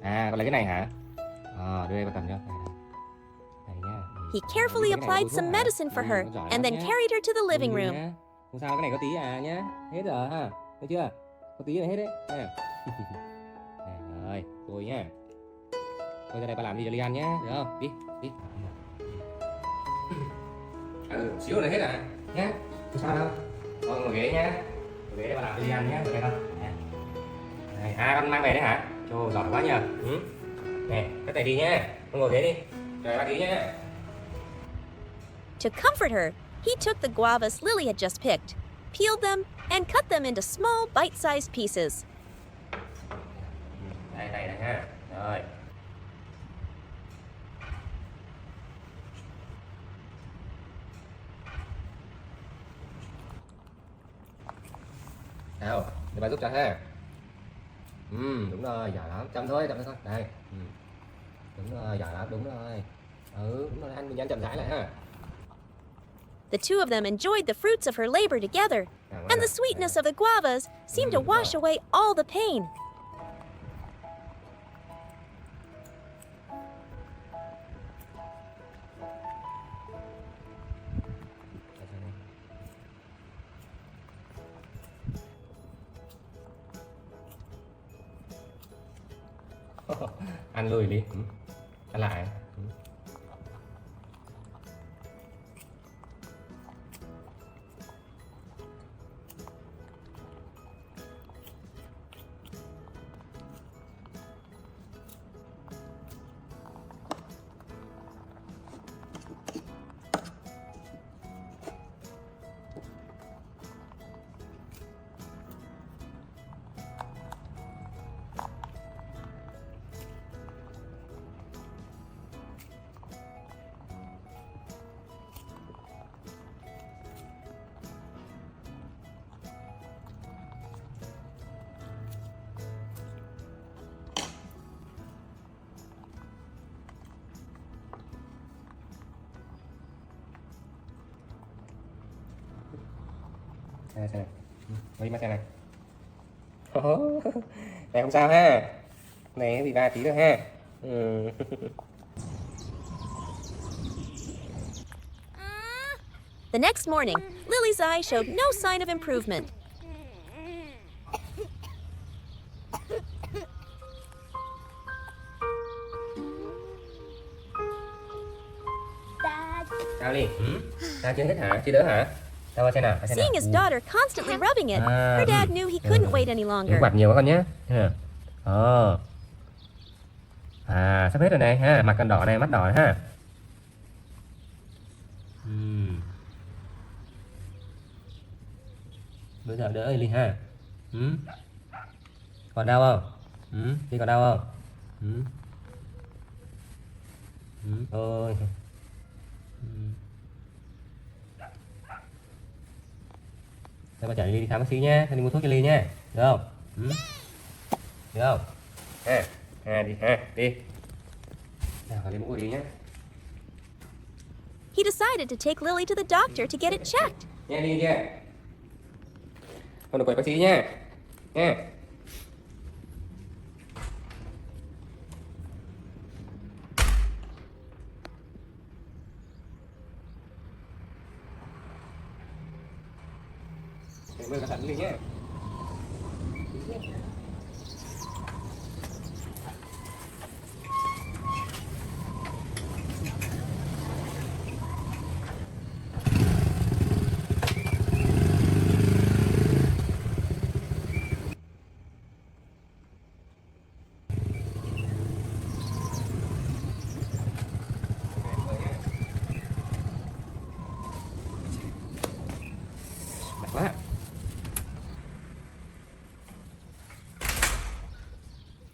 À, con lấy cái này hả? Đưa đây bà cầm cho. Này nhá. He carefully Cái này applied bôi some thuốc hả? medicine for her giỏi and lắm then nhá. carried her to the living Đi room. nhá. Không sao, cái này có tí à nhá. Hết rồi ha. Thấy chưa? Có tí là hết đấy. Này rồi, bôi nhá. Thôi ra đây bà làm đi cho Ly ăn nhá, được không? Đi, đi. Xíu là hết à? Nhá. Không sao đâu. Con ngồi ghế nhá. Ngồi ghế để bà làm cho Ly ăn nhá, được không? Này, con mang về đấy hả? Trời, giỏi quá nhờ. Nè, cái này đi nhá. Con ngồi ghế đi. Trời, bác đi nhá. To comfort her, he took the guavas Lily had just picked, peeled them, and cut them into small, bite-sized pieces. Đây ha. Rồi. Nào, để bà giúp cho ha. Đúng rồi, giỏi lắm. Chậm thôi con. Đây. Đúng rồi, giỏi lắm, đúng rồi. Đúng rồi, mình ăn chậm rãi lại ha. The two of them enjoyed the fruits of her labor together, and the sweetness of the guavas seemed to wash away all the pain. Ăn lùi đi. Ăn lại. Xem này. Lấy mắt xem này. Này không sao ha. Này bị va tí nữa ha. The next morning, Lily's eye showed no sign of improvement. Dad. Sao đi? Sao chưa hết hả? Chưa đỡ hả? Sao qua xem nào? Seeing his daughter constantly rubbing it, her dad knew he couldn't wait any Đừng longer. quạt nhiều quá con nhé. Sắp hết rồi này ha. Mặt còn đỏ này, mắt đỏ này ha. Bây giờ đỡ Ly ha. Còn đau không? Ly còn đau không? Ôi. Để bà chở Ly đi khám bác sĩ nhé. Đi mua thuốc cho Ly nhé. Được không? Được không? Đi đi. Nào, vào lấy mũ đi nhé. He decided to take Lily to the doctor to get it checked. Nha đi nha. Con được quay bác sĩ nha. Nha. Để mời cẩn thận Ly nhé. Quá.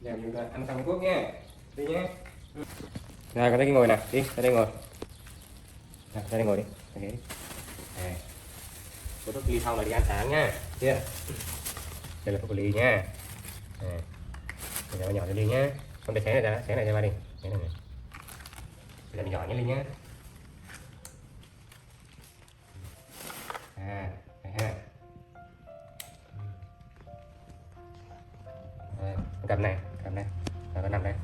Giờ mình ăn xong thuốc nha. Đi nhé. Rồi, con tới cái ngồi nè, đi, ra đây ngồi. Ra đây ngồi đi. Okay. Này. Có thuốc ly xong là đi ăn sáng nha. Chưa? Đây là thuốc ly nha. Này. Bây giờ nhỏ cho ly nhá. Con để xé này ra, xé này cho ba đi. Xé này này. Bây giờ nhỏ nhé ly nhá. À, này ha. Rồi, cầm này, rồi con nằm đây.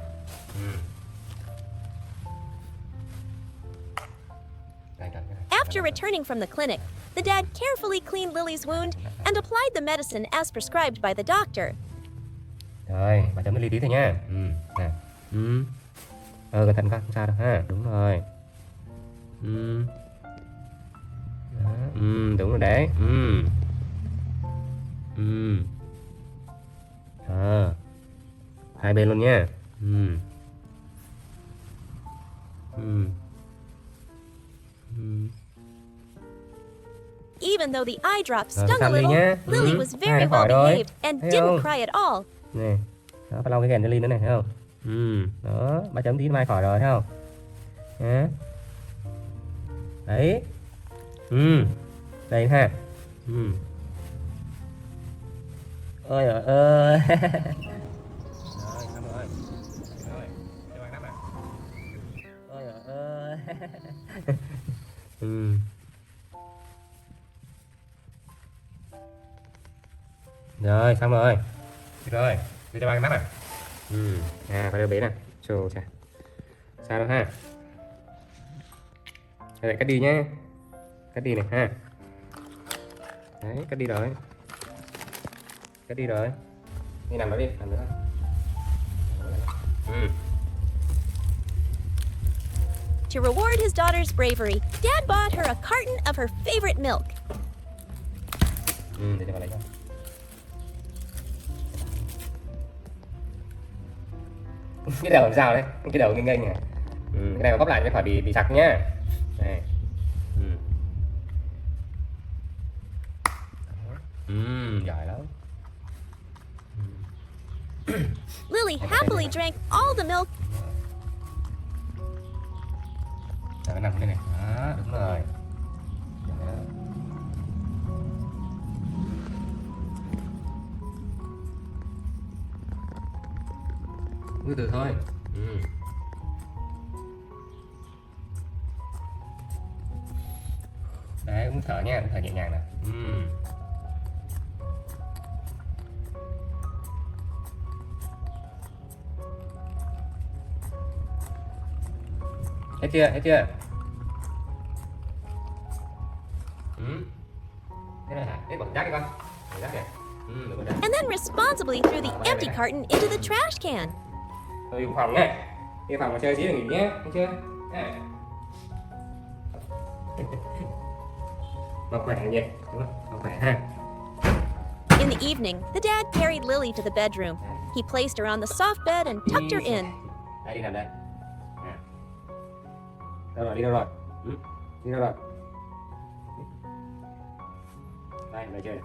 Đây, cầm cái này. After returning from the clinic, the dad carefully cleaned Lily's wound and applied the medicine as prescribed by the doctor. Rồi, bà chấm cái ly tí thôi nha. Nè. Cẩn thận con, không sao đâu ha. Đúng rồi. Đó. Đúng rồi đấy. Hai bên luôn nha. Even though the eye drop Rồi, stung a xăm đi little, nhé. Lily was very Khỏi well rồi. behaved and Thấy didn't không? cry at all. Nè. Đó, bà lau cái ghèn cho ly nữa này, thấy không? Đó, bà chấm tí mai khỏi rồi, thấy không? Đó. Đấy. Đây ha. Ôi trời ơi. Rồi, xong rồi. Rồi, cho bạn nắp à. Ôi trời ơi. Rồi, xong rồi. Được rồi, đưa cho ba cái nắp à. Phải đưa bế nè. Chồ chà. Sao đâu ha. Đây, cắt đi nhé. Cắt đi này ha. Đấy, cắt đi rồi. Cắt đi rồi. Đi nằm đó đi, nằm nữa. To reward his daughter's bravery, Dad bought her a carton of her favorite milk. Để cho bà lấy cho. Cái đầu làm sao đấy? Cái đầu nghênh nghênh à? Cái này mà bóp lại mới khỏi bị sặc nhá. Này. Giỏi lắm. Lily happily drank all the milk. Rồi, nằm đây này. Đó, đúng rồi. Đó. Từ từ thôi. Đấy, uống thở nha, uống thở nhẹ nhàng nè. Hết chưa? Hết chưa? Thế này hả? Thế bỏ rác đi con. Bỏ rác kìa. Được rồi. And then responsibly threw the empty carton into the trash can. Thôi dùng phòng nhé. Đi phòng mà chơi xíu rồi nghỉ nhé. Thấy chưa? Mà khỏe nhỉ? Đúng không? Mà khỏe ha. In the evening, the dad carried Lily to the bedroom. He placed her on the soft bed and tucked her in. Đây, đi nằm đây. Đâu rồi? Đi đâu rồi? Đi đâu rồi? Đây, đây chơi này.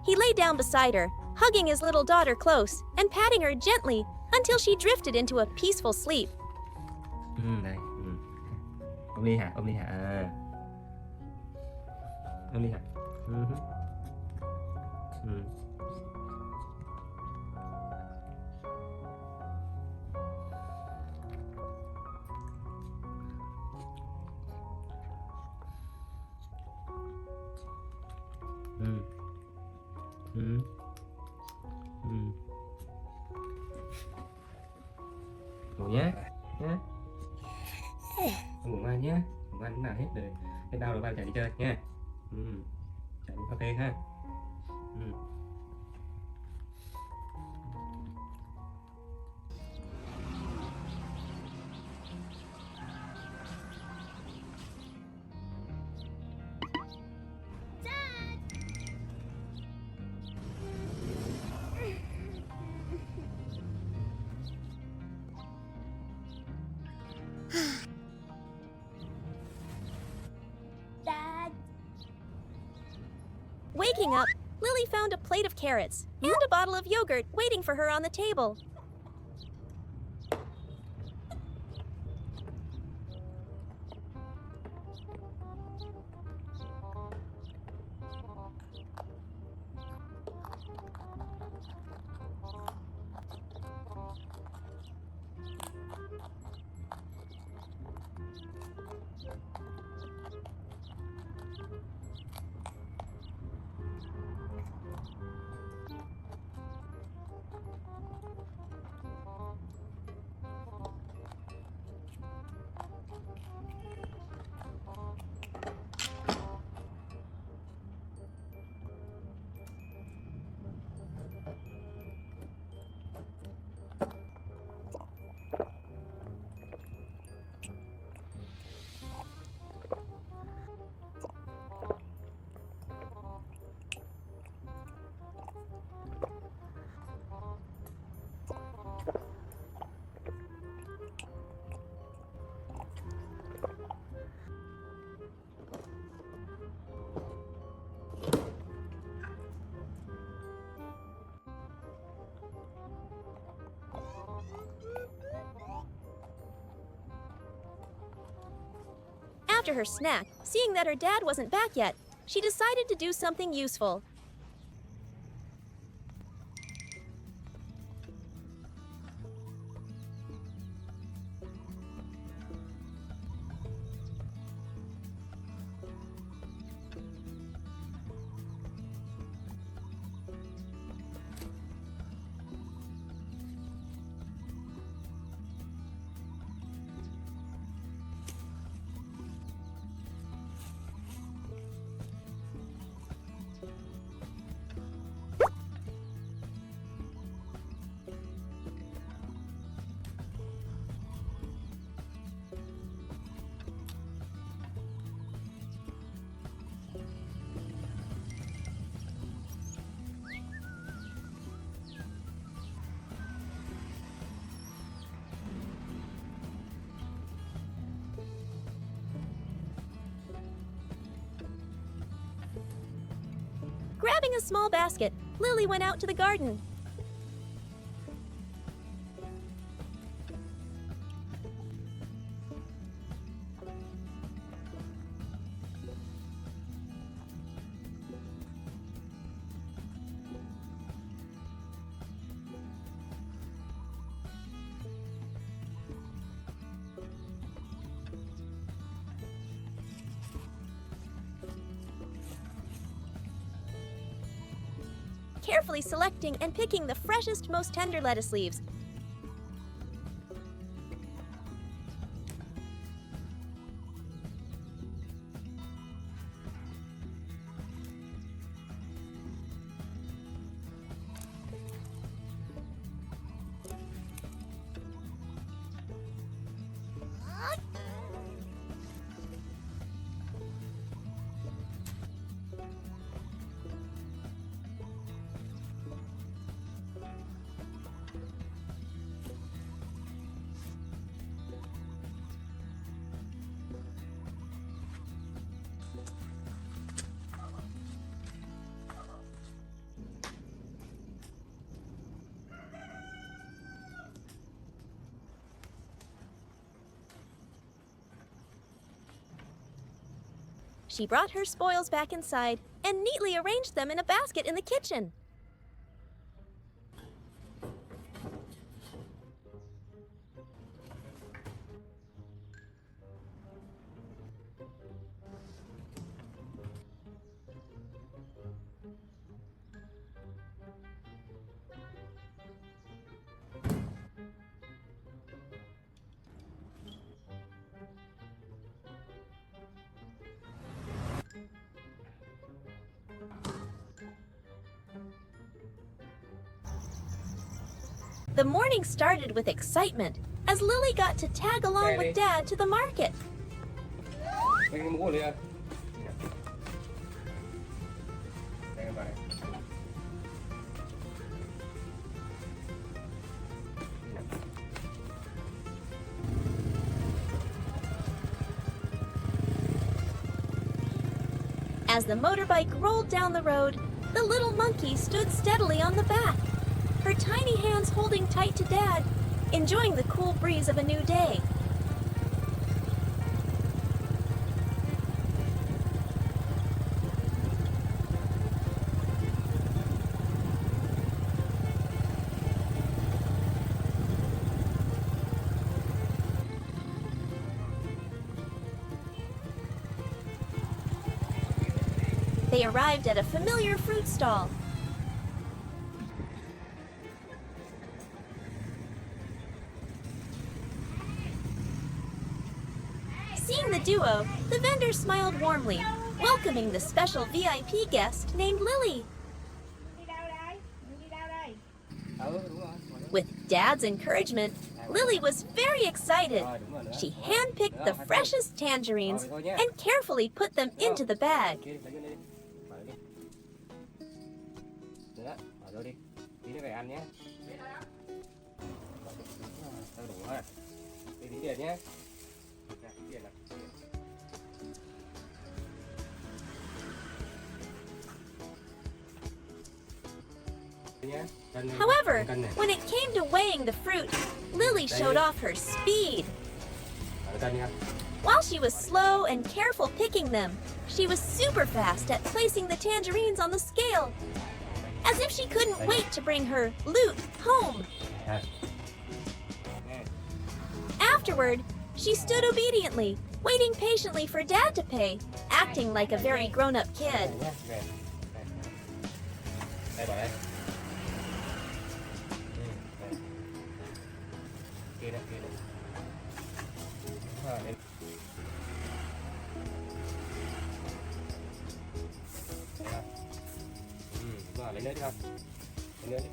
He lay down beside her, hugging his little daughter close and patting her gently until she drifted into a peaceful sleep. Đây. Ôm ly hả? Ôm ly hả? Ôm ly hả? Ngủ nhé. Nhé. Ngủ ngoan nhé. Ngủ ngoan lúc nào hết rồi. Hết đau rồi ba chạy đi chơi nha. Chạy đi cà phê ha. Dad. Waking up, Lily found a plate of carrots and a bottle of yogurt waiting for her on the table. After her snack, seeing that her dad wasn't back yet, she decided to do something useful. Grabbing a small basket, Lily went out to the garden. Carefully selecting and picking the freshest, most tender lettuce leaves. She brought her spoils back inside and neatly arranged them in a basket in the kitchen. The morning started with excitement as Lily got to tag along with Dad to the market. Đây mua liền. Đây các bạn. As the motorbike rolled down the road, the little monkey stood steadily on the back, her tiny hands holding tight to Dad, enjoying the cool breeze of a new day. They arrived at a familiar fruit stall. Seeing the duo, the vendor smiled warmly, welcoming the special VIP guest named Lily. Đi đâu đây? Đi đâu đây? Đúng rồi. With Dad's encouragement, Lily was very excited. Đúng rồi nữa. She handpicked the freshest tangerines and carefully put them into the bag. Kia đi, lấy cái đi. Mở đi. Được đó, mở rồi đi. Tí nữa về ăn nhé. Tao đủ rồi. Đi tính tiền nhé. Này, tính tiền nào. However, when it came to weighing the fruit, Lily showed off her speed. While she was slow and careful picking them, she was super fast at placing the tangerines on the scale, as if she couldn't wait to bring her loot home. Afterward, she stood obediently, waiting patiently for Dad to pay, acting like a very grown-up kid. Đây bỏ đây. Kia đây, kia đây. Đây. Rồi, lấy nước đi không? Lấy nước đi.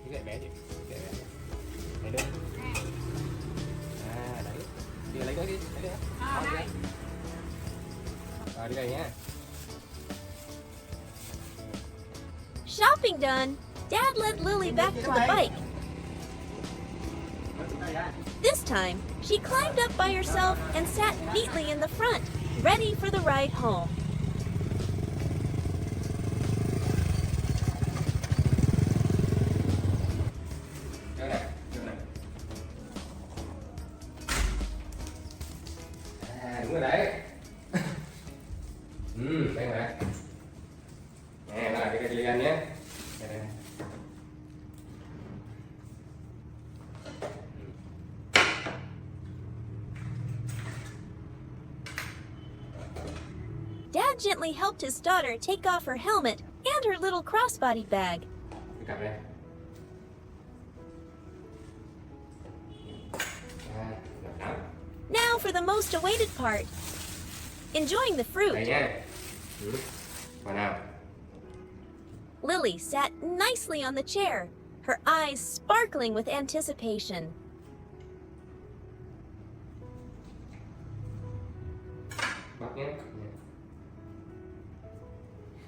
Cái gậy bé đi. Gậy bé. Lấy nước. À, đấy. Đi lấy nước đi. Lấy nước. Đây. Rồi, đi đây nhé. Shopping done, Dad led Lily back to the bike. This time, she climbed up by herself and sat neatly in the front, ready for the ride home. Đúng rồi đấy. Đây mà. Nè, nó là cái ly ăn nhé. Đây, đây. Dad gently helped his daughter take off her helmet and her little crossbody bag. Cái cặp đây. Được lắm. Now for the most awaited part, enjoying the Đây fruit. nhé. Vào nào. Lily sat nicely on the chair, her eyes sparkling with anticipation. Bóc nhé.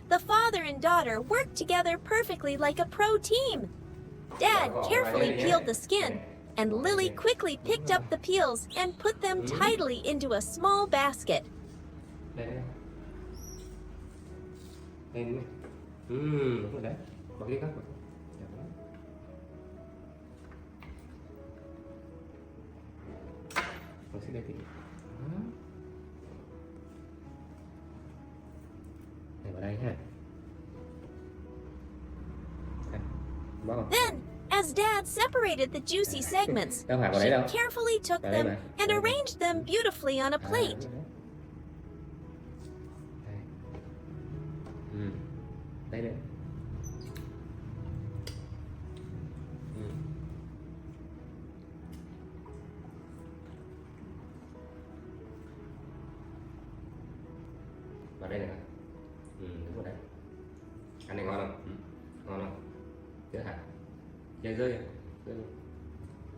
The father and daughter worked together perfectly like a pro team. Dad carefully peeled the skin, and Lily quickly picked up the peels and put them tidily into a small basket. Đây đây. Đây đi. Đúng rồi đấy. Bóc đi các bạn. Bóc xuống đây thì. Đây vào đây ha. Then, as Dad separated the juicy segments, Đâu phải vào she đấy đâu. carefully took Vào đây them mà. and arranged them beautifully on a plate. Đây đây. Vào đây này. Đúng rồi đấy. Ăn này ngon không? Ngon không? Chưa hả? Chưa rơi à? Rơi.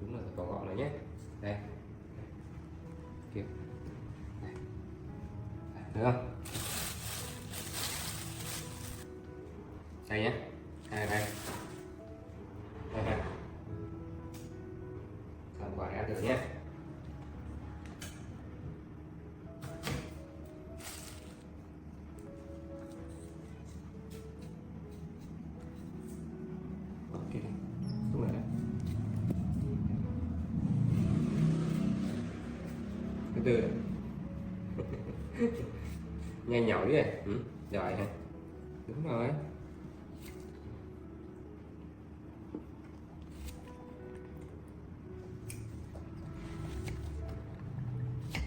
Đúng là phải có gọn này nhé. Đây. Kìa. Đây. Được không? Đây nhé. Đây đây. Đây đây. Làm quả ra được nhé. Ok, đúng rồi đấy. Từ từ. Nhanh nhỏ đi. Ừ, rồi ha. Đúng rồi.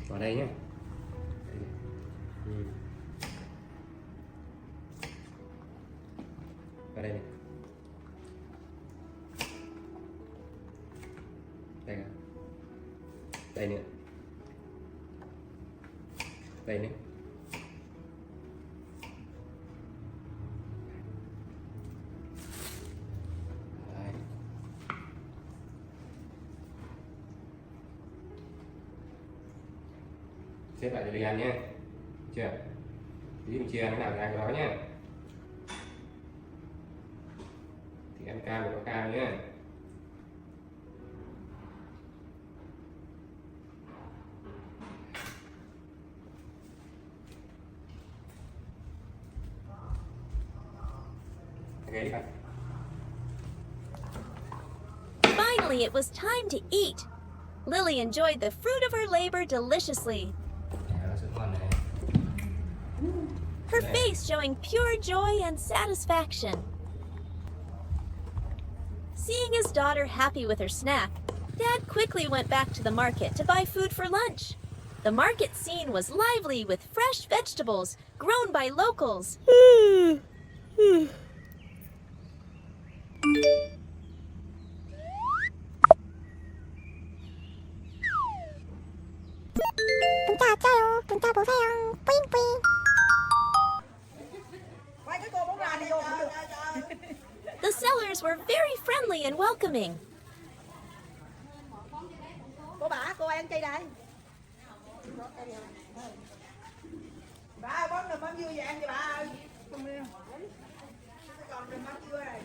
Vào đây nhé. Ừ. Vào đây này. Đây nè. Đây nữa. Đây nữa. Đấy. Xếp lại cho đi ăn nhé. Chưa? Tí mình chia ăn cái nào thì ăn cái đó nhé. Thì ăn cam thì có cam nhé. Okay, đi con. Finally, it was time to eat. Lily enjoyed the fruit of her labor deliciously, Nó sẽ ngon này. her face showing pure joy and satisfaction. Seeing his daughter happy with her snack, Dad quickly went back to the market to buy food for lunch. The market scene was lively with fresh vegetables grown by locals. Quay cái cô bóng ra đi vô cũng được. The sellers were very friendly and welcoming. Cô ăn chay đây. Bà ơi, bấm dưa về ăn cho bà ơi. Còn đừng bấm dưa này.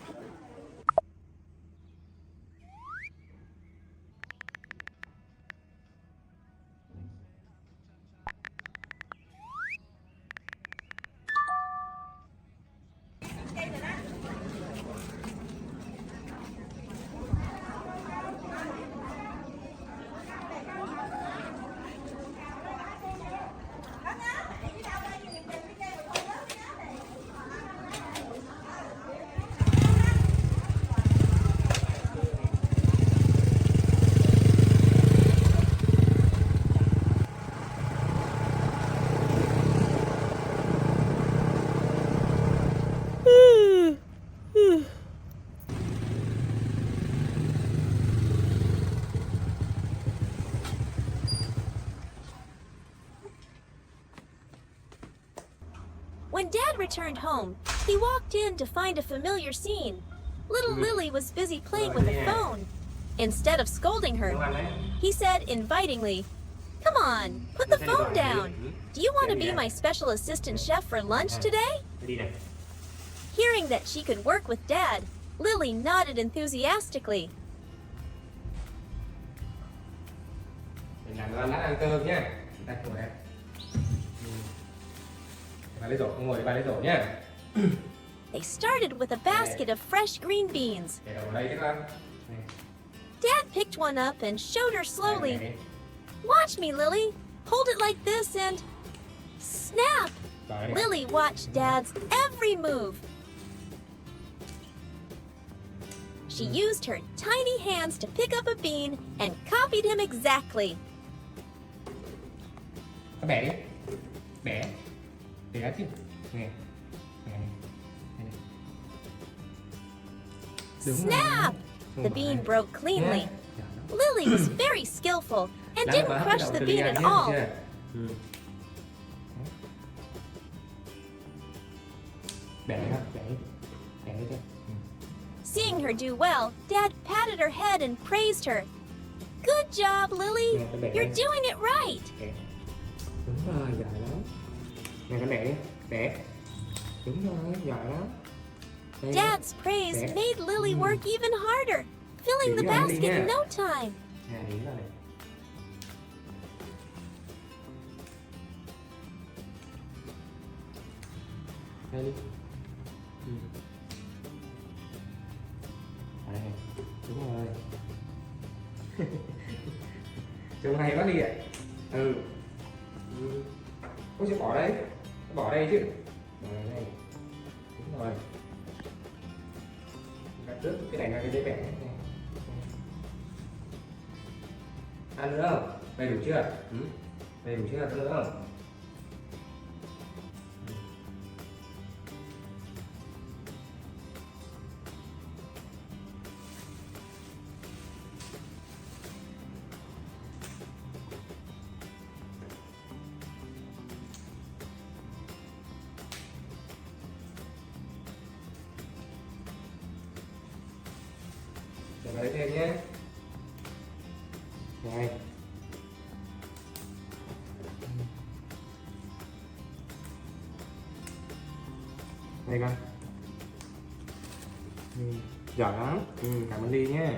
When Dad returned home, he walked in to find a familiar scene. Little Lily was busy playing with a phone. Instead of scolding her, Đúng ăn đấy. he said invitingly, "Come on, put the phone down. Do you want to be my special assistant chef for lunch today?" Đi này. Hearing that she could work with Dad, Lily nodded enthusiastically. Mình làm đồ ăn lát ăn cơm nhé. Đây, ngồi đây. Bà lấy rổ, không ngồi, bà lấy rổ nhé. They started with a basket of fresh green beans. Để đầu đây chứ con. Dad picked one up and showed her slowly. Này. "Watch me, Lily. Hold it like this and snap." Rồi. Lily watched Dad's every move. She used her tiny hands to pick up a bean and copied him exactly. Có bẻ đi. Bẻ. Bẻ chứ. Nè. Nè. Nè. Đúng rồi. Snap! Không The phải. bean broke cleanly. Nha. Lily was very skillful and Lát didn't bà crush bắt the đầu đi bean ăn at nhé, all. chưa? Ừ. Bẻ ha, bẻ. Bẻ đi chưa? Ừ. Seeing her do well, Dad patted her head and praised her. Good job, Lily. You're doing it right. Đẹp. Đúng rồi, giỏi lắm. Nè con đẻ đi, đẻ. Đúng rồi, giỏi lắm. Đây. Dad's praise made Lily work even harder, filling the basket in no time. Nè, đúng rồi này. Đây đi. Ở đây này. Đúng rồi. Trông hay quá đi ạ. Ừ. Ôi sẽ bỏ đây chứ. Rồi đây. Đúng rồi. Cắt trước cái này là cái giấy bẻ này. Ăn nữa không? Đầy đủ chưa? Đầy đủ chưa? Ăn nữa không? Để vào đây thêm nhé. Này. Đây con. Giỏi lắm. Cảm ơn Ly nhé.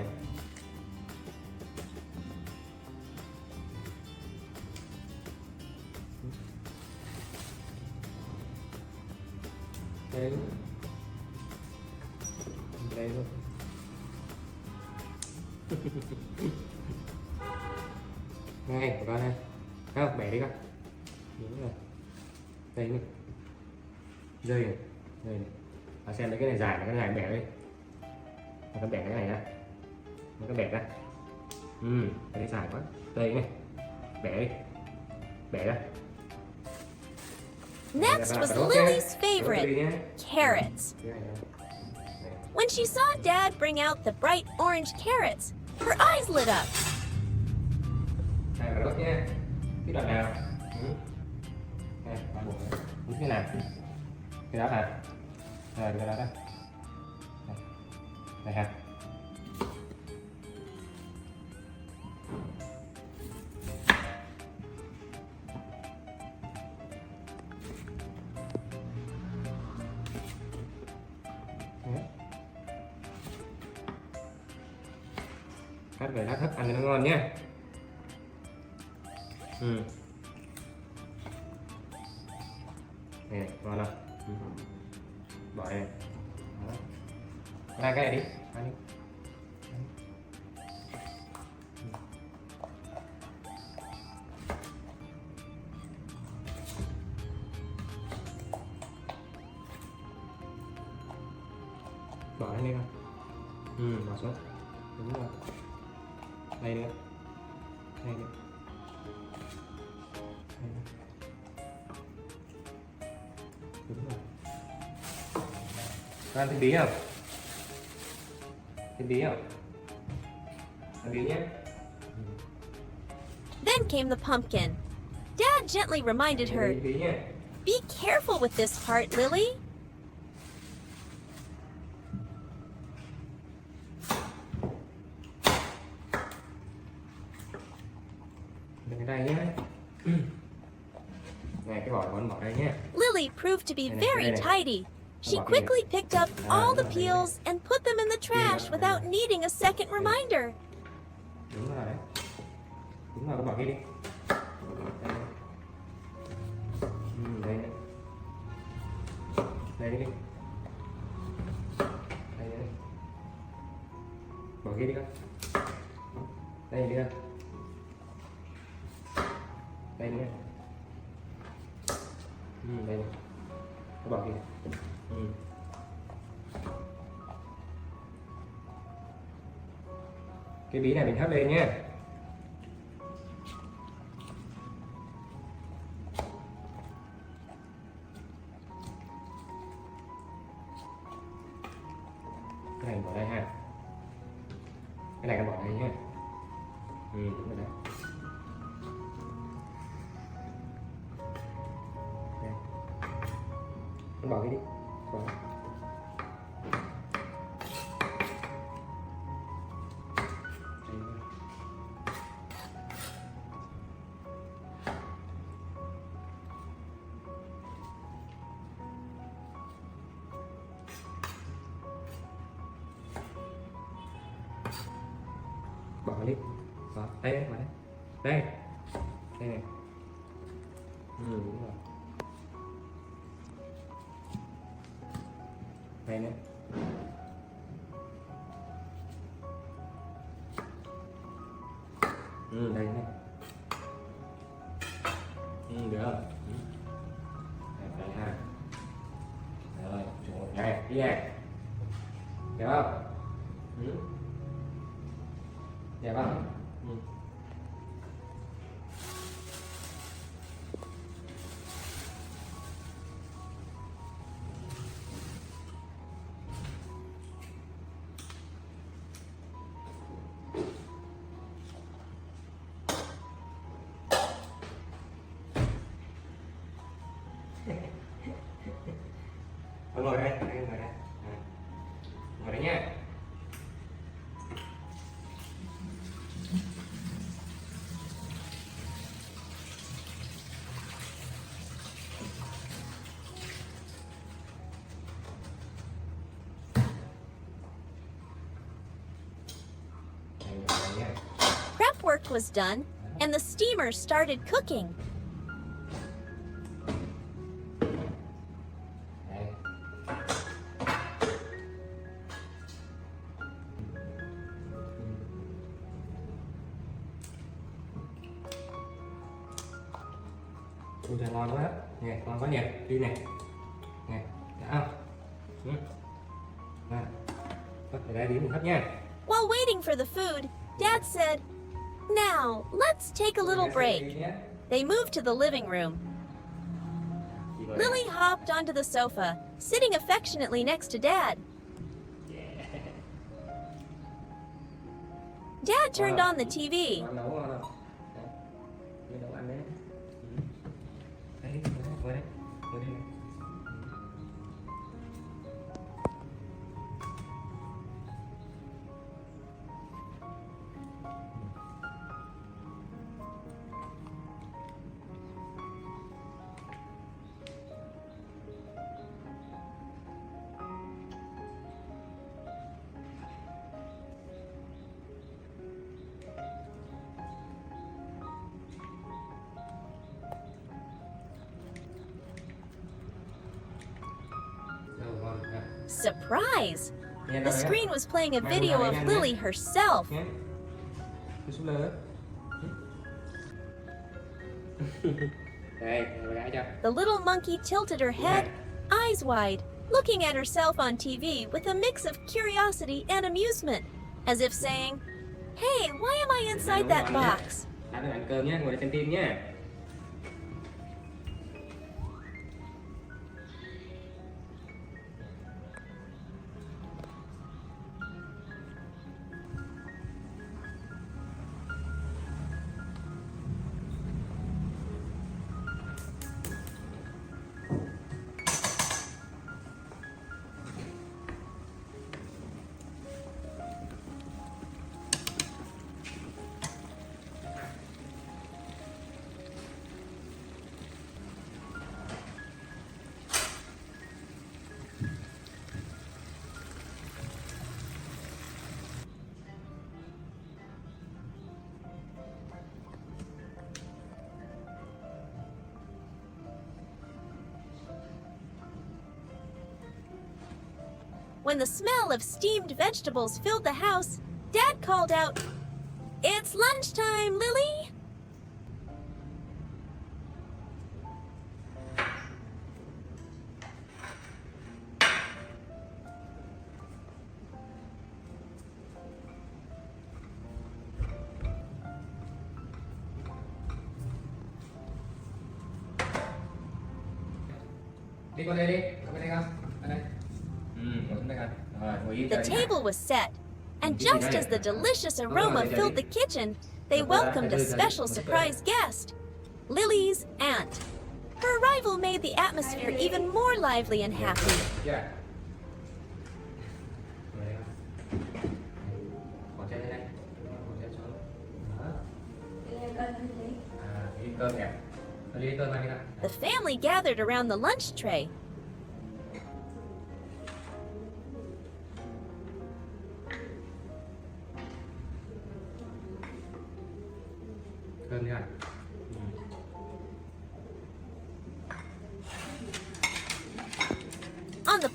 Đây. Đây luôn. Này của con này. Không, bẻ đi con. Đúng rồi. Đây này. Dây này. Đây này. Và xem cái này dài này, cái này bẻ đi. Con bẻ cái này ra. Con bẻ ra. Cái này dài quá. Đây này. Bẻ đi. Bẻ ra. Next was Lily's favorite, carrots. When she saw Dad bring out the bright orange carrots, her eyes lit up. Này, đốt nha. Cái đoạn nào? Này, bạn buộc này. Đúng thế nào? Cái đó hả? Rồi, cái đó đó. Này hả? Cắt về lát hấp ăn cho nó ngon nhé. Này, ngon không? Bỏ đây. Đó. Ra cái này đi. Ăn đi. Bỏ lên đi con. Bỏ xuống. Đúng rồi. Đây nữa. Đây nữa. Đây nữa. Đúng rồi. Con ăn thêm bí không? Thêm bí không? Ăn bí nhé. Then came the pumpkin. Dad gently reminded her, Bí nhé. "Be careful with this part, Lily." Đừng cái đây nhé. Này cái vỏ con bỏ đây nhé. Lily proved to be very tidy. She quickly picked up all the peels and put them in the trash without needing a second reminder. Đúng rồi đấy. Đúng rồi, con bỏ kia đi. Đây này. Đây đi. Đây đi. Bỏ kia đi con. Đây đi con. Đây nữa. Đây này. Có bỏ kia. Cái bí này mình hấp lên nhé. Cái này bỏ đây ha. Cái này con bỏ đây nhé. Đúng rồi đấy. Con bỏ cái đi. Bỏ. vào đi. Đó, đây đây, vào đây. Đây. Đây này. Đúng rồi. Đây này. Đây này. Được không? Đây ha. Rồi, chụp một này, đi này. Được không? Đẹp không? Ngồi đây, ngồi đây. Ngồi đấy nha. Prep work was done, and the steamer started cooking. Ui trời, ngon quá. Nè, ngon quá nhỉ. Đi nè. Nè, đã không? Nè. Để đây đi mình hấp nha. While waiting for the food, Dad said, "Now, let's take a little break." They moved to the living room. Lily hopped onto the sofa, sitting affectionately next to Dad. Dad turned on the TV. Ngon nấu ngon không? Đi nấu ăn đấy. Đấy, ngồi đây. Ngồi đây này. Surprise! Nghe The đâu đấy? screen was playing a video of Lily herself. Nghe. Đi xuống lơ. Đây, ngồi lại cho. The little monkey tilted her head, eyes wide, looking at herself on TV with a mix of curiosity and amusement, as if saying, "Hey, why am I inside that box?" Ăn ăn cơm nhé, ngồi đây xem phim nhé. When the smell of steamed vegetables filled the house, Dad called out, "It's lunchtime, Lily!" Đi qua đây đi, qua đây không? Ở đây. Ngồi xuống đây coi. Rồi, ngồi yên The chờ đi. table was set, and just as the delicious aroma filled the kitchen, they welcomed a special surprise guest, Lily's aunt. Her arrival made the atmosphere even more lively and happy. Chưa? Ngồi đây không? Bỏ chân lên đây. Bỏ chân xuống. Đó. Đi cơm nè. Đi cơm ăn đi nào. The family gathered around the lunch tray.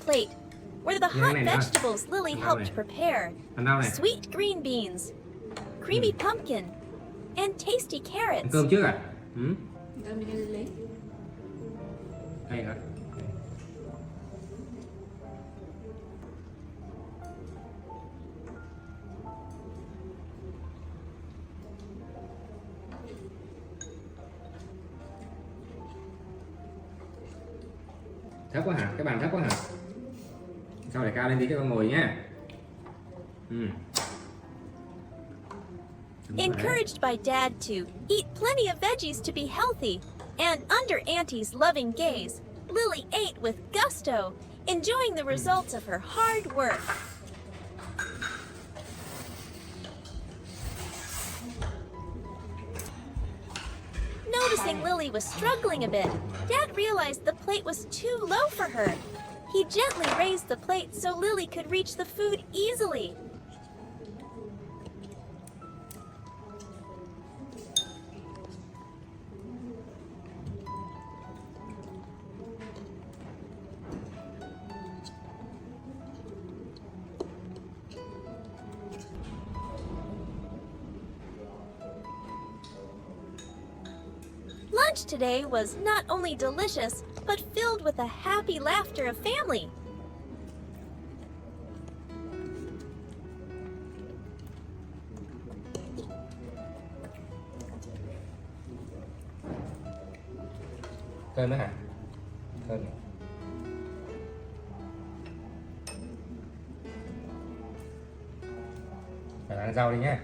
plate were the Như thế hot này nữa. vegetables Lily Ăn đâu helped này? prepare. Ăn đâu này? Sweet green beans, creamy pumpkin, and tasty Ăn carrots. cơm trước à? Ừ. Đây hả? Thấp quá hả? Cái bàn thấp quá hả? Sao để cao lên tí cho con ngồi nhé. Ừ. Encouraged by Dad to eat plenty of veggies to be healthy, and under Auntie's loving gaze, Lily ate with gusto, enjoying the results of her hard work. Noticing Lily was struggling a bit, Dad realized the plate was too low for her. He gently raised the plate so Lily could reach the food easily. Lunch today was not only delicious, but filled with the happy laughter of family. Cơm nữa hả? Cơm. Phải ăn rau đi nhé.